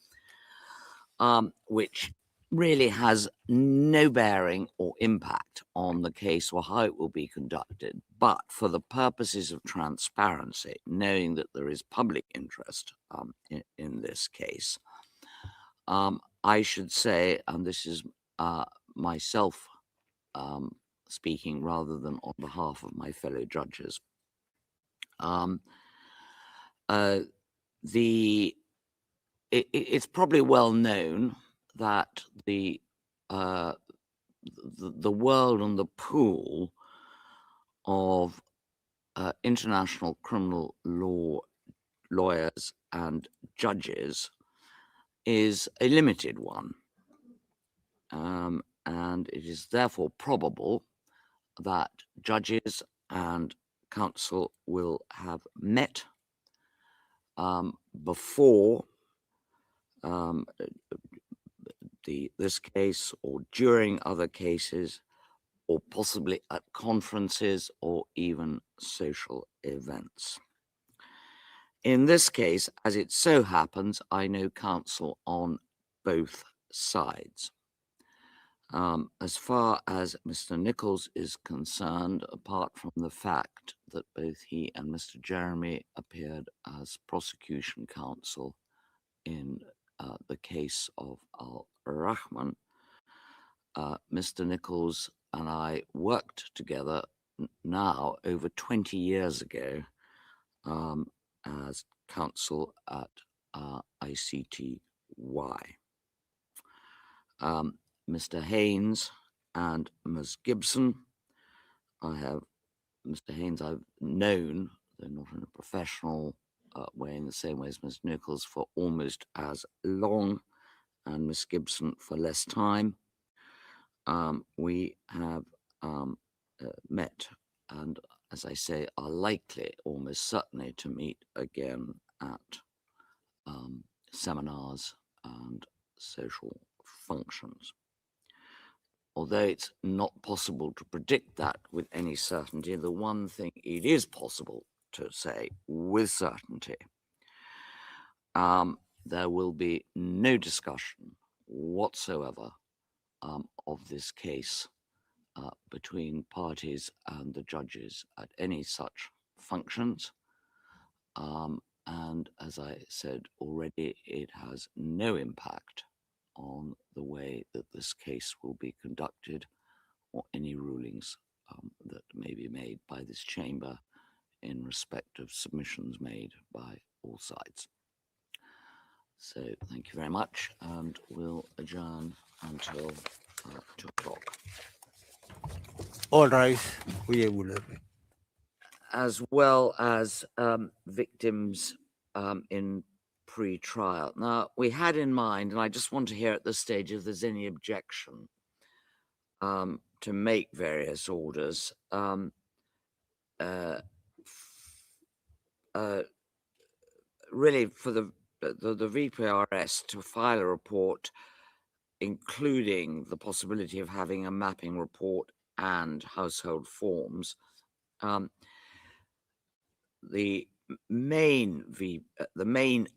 which really has no bearing or impact on the case or how it will be conducted, but for the purposes of transparency, knowing that there is public interest in this case. I should say, and this is myself speaking rather than on behalf of my fellow judges, it's probably well known that the world and the pool of international criminal law lawyers and judges is a limited one, and it is therefore probable that judges and counsel will have met before this case or during other cases, or possibly at conferences or even social events. In this case, as it so happens, I know counsel on both sides. As far as Mr. Nichols is concerned, apart from the fact that both he and Mr. Jeremy appeared as prosecution counsel in the case of Al-Rahman, Mr. Nichols and I worked together now over 20 years ago as counsel at ICTY. Mr. Haynes and Ms. Gibson, Mr. Haynes I've known, though not in a professional way in the same way as Ms. Nichols, for almost as long, and Ms. Gibson for less time. We have met and, as I say, are likely almost certainly to meet again at seminars and social functions. Although it's not possible to predict that with any certainty, the one thing it is possible to say with certainty, there will be no discussion whatsoever of this case between parties and the judges at any such functions. And as I said already, it has no impact on the way that this case will be conducted or any rulings that may be made by this chamber in respect of submissions made by all sides. So thank you very much, and we'll adjourn until 2:00. All right, we will. As well as victims in pre-trial. Now, we had in mind, and I just want to hear at this stage if there's any objection, to make various orders, really for the VPRS to file a report, including the possibility of having a mapping report and household forms. The main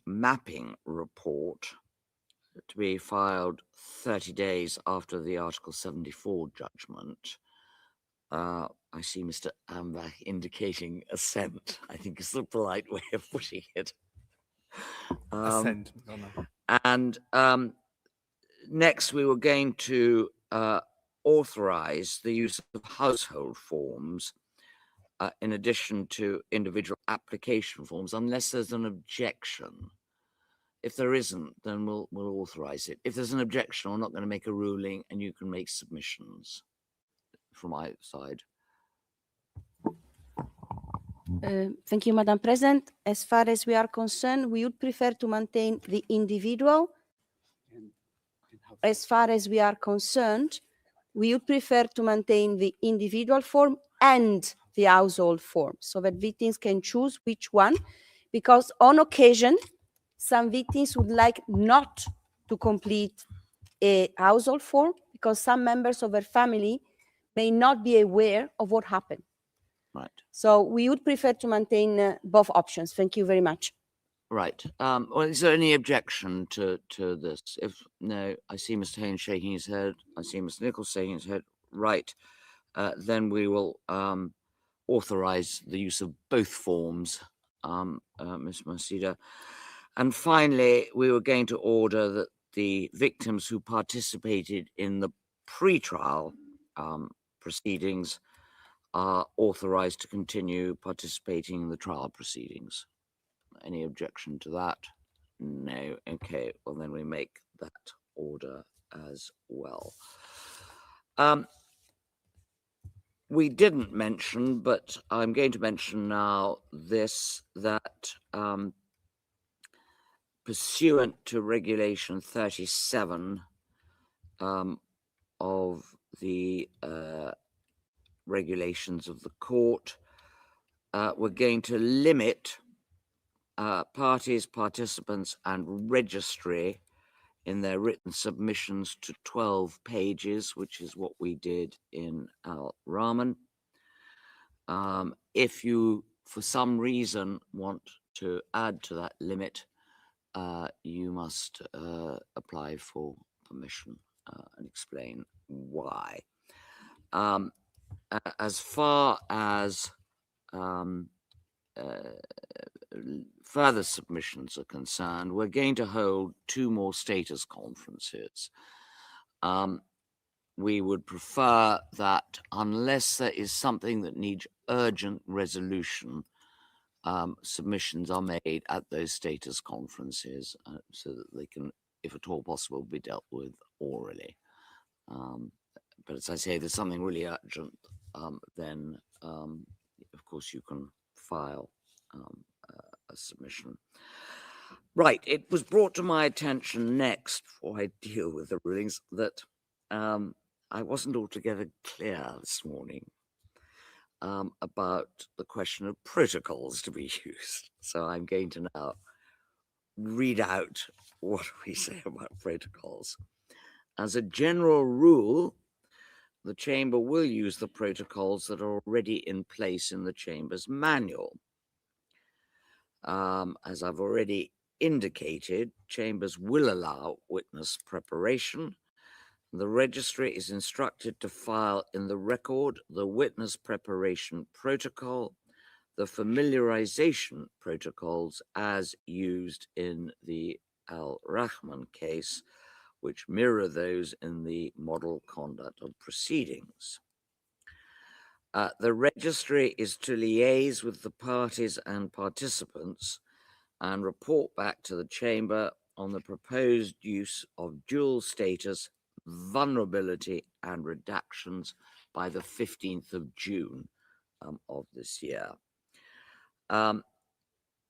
mapping report to be filed 30 days after the Article 74 judgment. I see Mr. Ambach indicating assent, I think is the polite way of putting it. Assent. No, no. And next, we were going to authorize the use of household forms in addition to individual application forms, unless there's an objection. If there isn't, then we'll authorize it. If there's an objection, we're not going to make a ruling, and you can make submissions from my side. Thank you, Madam President. As far as we are concerned, we would prefer to maintain the individual. As far as we are concerned, we would prefer to maintain the individual form and the household form, so that victims can choose which one, because on occasion, some victims would like not to complete a household form because some members of their family may not be aware of what happened. Right. So we would prefer to maintain both options. Thank you very much. Right. Well, is there any objection to this? If no, I see Mr. Haynes shaking his head. I see Mr. Nichols shaking his head. Right. Then we will authorize the use of both forms, Ms. Masida. And finally, we were going to order that the victims who participated in the pre-trial proceedings are authorized to continue participating in the trial proceedings. Any objection to that? No. Okay. Well, then we make that order as well. We didn't mention, but I'm going to mention now this, that pursuant to Regulation 37 of the regulations of the court, we're going to limit parties, participants, and registry in their written submissions to 12 pages, which is what we did in Al Rahman. If you, for some reason, want to add to that limit, you must apply for permission and explain why. As far as further submissions are concerned, we're going to hold 2 more status conferences. We would prefer that, unless there is something that needs urgent resolution, submissions are made at those status conferences so that they can, if at all possible, be dealt with orally. But as I say, if there's something really urgent, then of course you can file a submission. Right, it was brought to my attention next, before I deal with the rulings, that I wasn't altogether clear this morning about the question of protocols to be used. So I'm going to now read out what we say about protocols. As a general rule, the Chamber will use the protocols that are already in place in the Chamber's manual. As I've already indicated, Chambers will allow witness preparation. The registry is instructed to file in the record the witness preparation protocol, the familiarization protocols as used in the Al Rahman case, which mirror those in the model conduct of proceedings. The registry is to liaise with the parties and participants and report back to the Chamber on the proposed use of dual status, vulnerability, and redactions by the 15th of June of this year.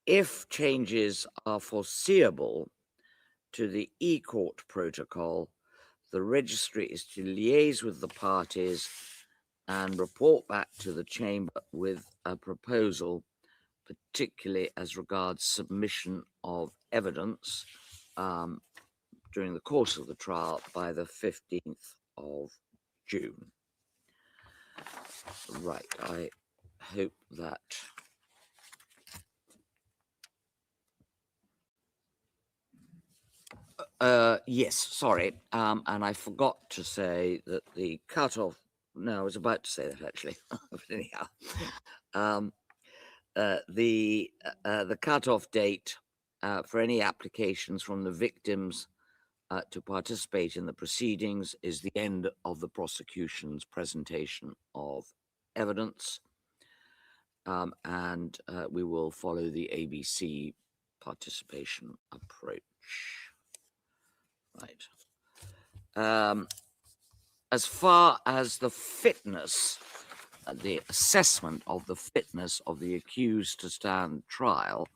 If changes are foreseeable to the e-court protocol, the registry is to liaise with the parties and report back to the chamber with a proposal, particularly as regards submission of evidence during the course of the trial by the 15th of June. Right, I hope that yes, sorry, and I forgot to say that the cutoff. No, I was about to say that actually, but anyhow, the cutoff date for any applications from the victims to participate in the proceedings is the end of the prosecution's presentation of evidence, and we will follow the ABC participation approach. Right. As far as the fitness, the assessment of the fitness of the accused to stand trial,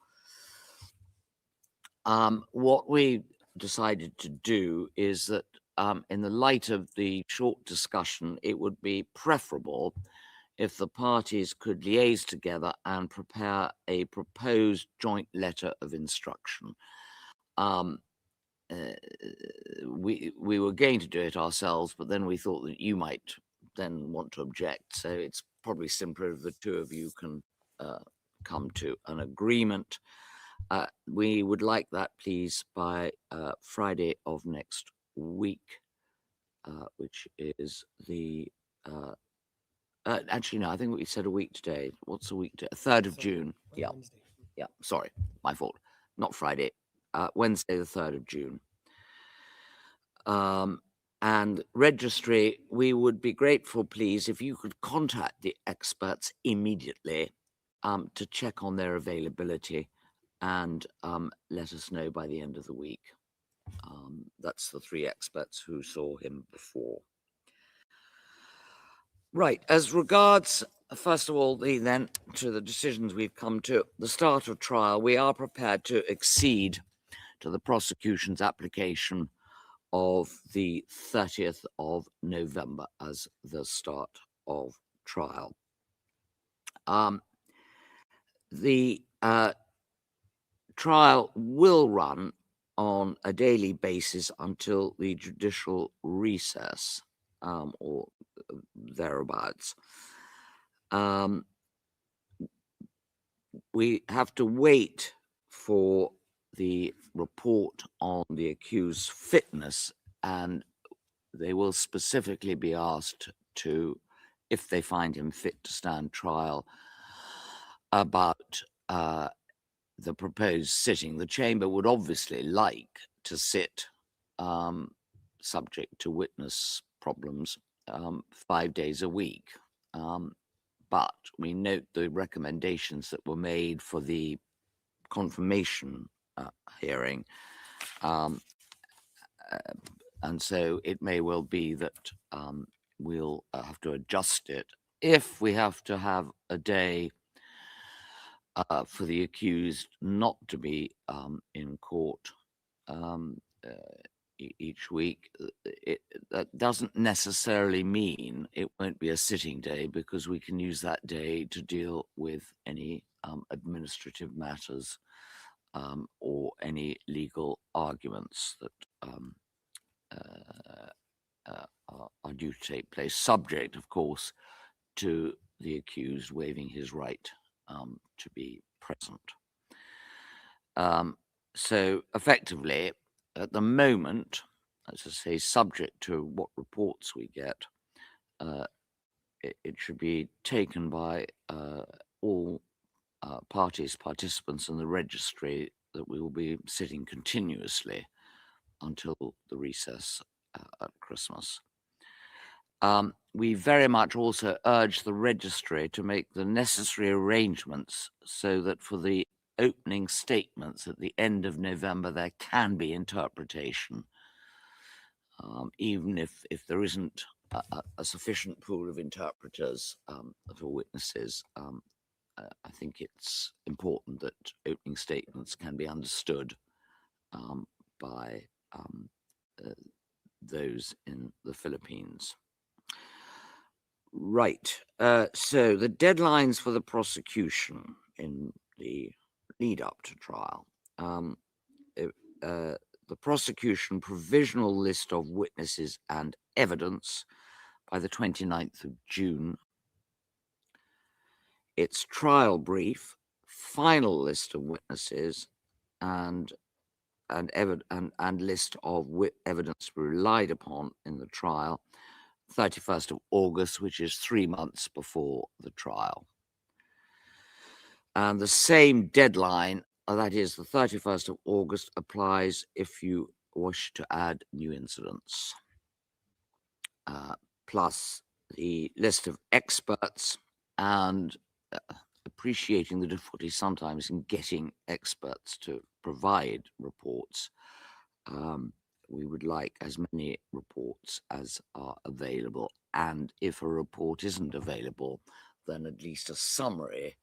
what we decided to do is that in the light of the short discussion, it would be preferable if the parties could liaise together and prepare a proposed joint letter of instruction. We were going to do it ourselves, but then we thought that you might then want to object. So it's probably simpler if the two of you can come to an agreement. We would like that, please, by Friday of next week, which is the actually no, I think we said a week today. What's a week today? 3rd of June. Yeah, yeah. Sorry, my fault. Not Friday. Wednesday, the 3rd of June. And registry, we would be grateful, please, if you could contact the experts immediately to check on their availability and let us know by the end of the week. That's the 3 experts who saw him before. Right, as regards, first of all, then to the decisions we've come to, the start of trial, we are prepared to accede to the prosecution's application of the 30th of November as the start of trial. The trial will run on a daily basis until the judicial recess or thereabouts. We have to wait for the report on the accused's fitness, and they will specifically be asked to, if they find him fit to stand trial, about the proposed sitting. The chamber would obviously like to sit, subject to witness problems, 5 days a week. But we note the recommendations that were made for the confirmation hearing. And so it may well be that we'll have to adjust it if we have to have a day for the accused not to be in court each week. That doesn't necessarily mean it won't be a sitting day, because we can use that day to deal with any administrative matters or any legal arguments that are due to take place, subject, of course, to the accused waiving his right to be present. So effectively, at the moment, as I say, subject to what reports we get, it should be taken by all participants in the registry that we will be sitting continuously until the recess at Christmas. We very much also urge the registry to make the necessary arrangements so that for the opening statements at the end of November, there can be interpretation, even if there isn't a sufficient pool of interpreters for witnesses. I think it's important that opening statements can be understood by those in the Philippines. Right. So the deadlines for the prosecution in the lead up to trial. The prosecution provisional list of witnesses and evidence by the 29th of June. Its trial brief, final list of witnesses, and list of evidence relied upon in the trial, 31st of August, which is 3 months before the trial. And the same deadline, that is the 31st of August, applies if you wish to add new incidents. Plus the list of experts, and appreciating the difficulty sometimes in getting experts to provide reports. We would like as many reports as are available. And if a report isn't available, then at least a summary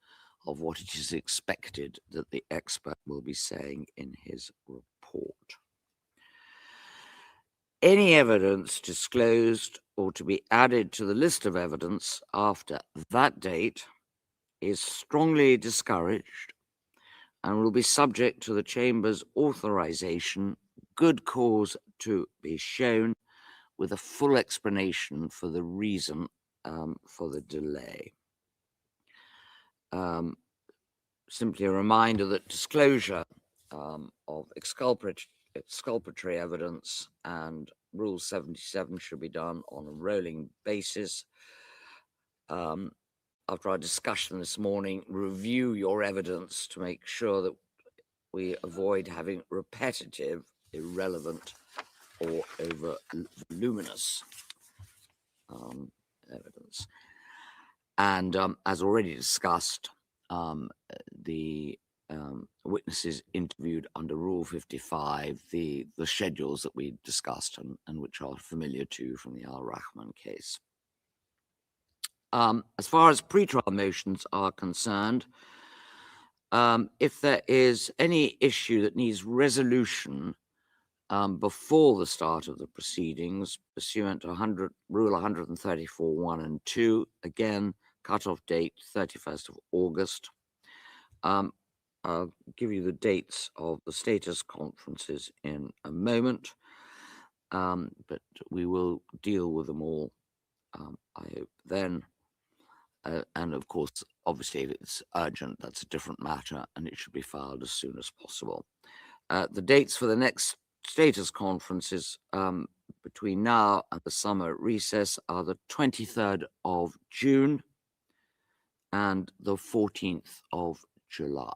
of what it is expected that the expert will be saying in his report. Any evidence disclosed or to be added to the list of evidence after that date is strongly discouraged and will be subject to the Chamber's authorization, good cause to be shown, with a full explanation for the reason for the delay. Simply a reminder that disclosure of exculpatory evidence and Rule 77 should be done on a rolling basis. After our discussion this morning, review your evidence to make sure that we avoid having repetitive, irrelevant, or over voluminous evidence. And as already discussed, the witnesses interviewed under Rule 55, the schedules that we discussed and which are familiar to you from the Al-Rahman case. As far as pretrial motions are concerned, if there is any issue that needs resolution before the start of the proceedings, pursuant to Rule 134, 1 and 2, again, cutoff date 31st of August. I'll give you the dates of the status conferences in a moment, but we will deal with them all, I hope, then. And of course, obviously, if it's urgent, that's a different matter, and it should be filed as soon as possible. The dates for the next status conferences between now and the summer recess are the 23rd of June and the 14th of July.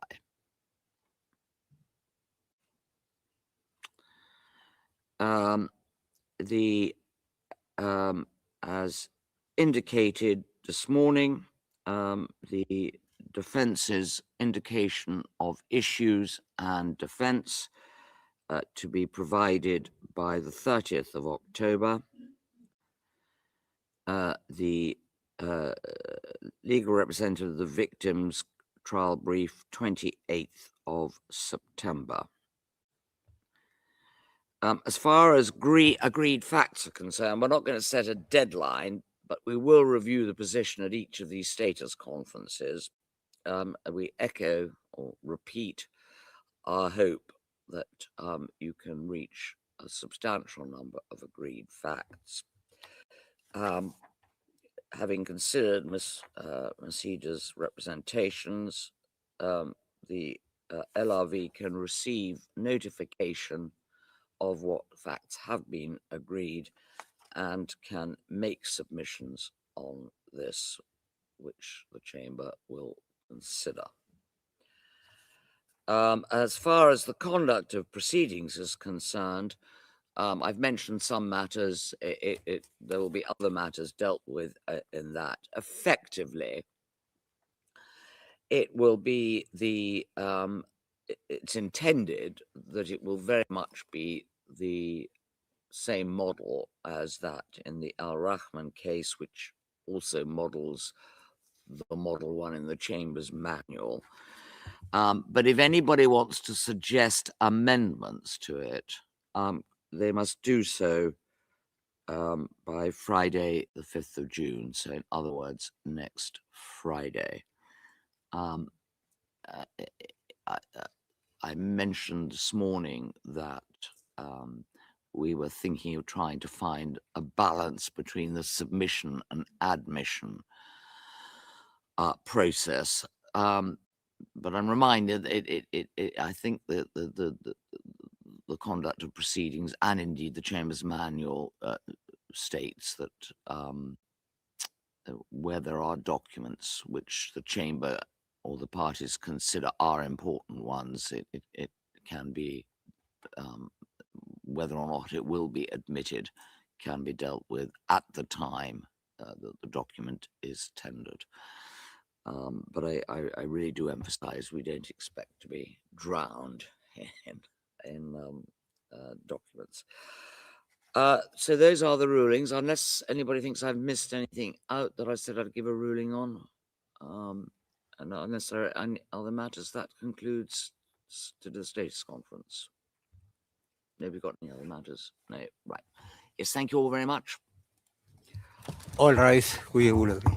As indicated this morning, the defense's indication of issues and defense to be provided by the 30th of October. The legal representative of the victims' trial brief, 28th of September. As far as agreed facts are concerned, we're not going to set a deadline, but we will review the position at each of these status conferences. We echo or repeat our hope that you can reach a substantial number of agreed facts. Having considered Ms. Masida's representations, the LRV can receive notification of what facts have been agreed and can make submissions on this, which the Chamber will consider. As far as the conduct of proceedings is concerned, I've mentioned some matters. There will be other matters dealt with in that. Effectively, it will be it's intended that it will very much be the same model as that in the Al-Rahman case, which also models the Model 1 in the Chamber's manual. But if anybody wants to suggest amendments to it, they must do so by Friday, the 5th of June. So in other words, next Friday. Um, uh, I mentioned this morning that we were thinking of trying to find a balance between the submission and admission process. But I'm reminded I think that the conduct of proceedings and indeed the Chamber's manual states that where there are documents which the Chamber or the parties consider are important ones, it can be, whether or not it will be admitted, can be dealt with at the time that the document is tendered. But I really do emphasize we don't expect to be drowned in documents. So those are the rulings, unless anybody thinks I've missed anything out that I said I'd give a ruling on. And unless there are any other matters, that concludes today's status conference. Nobody got any other matters? No, right. Yes, thank you all very much. All right, we will agree.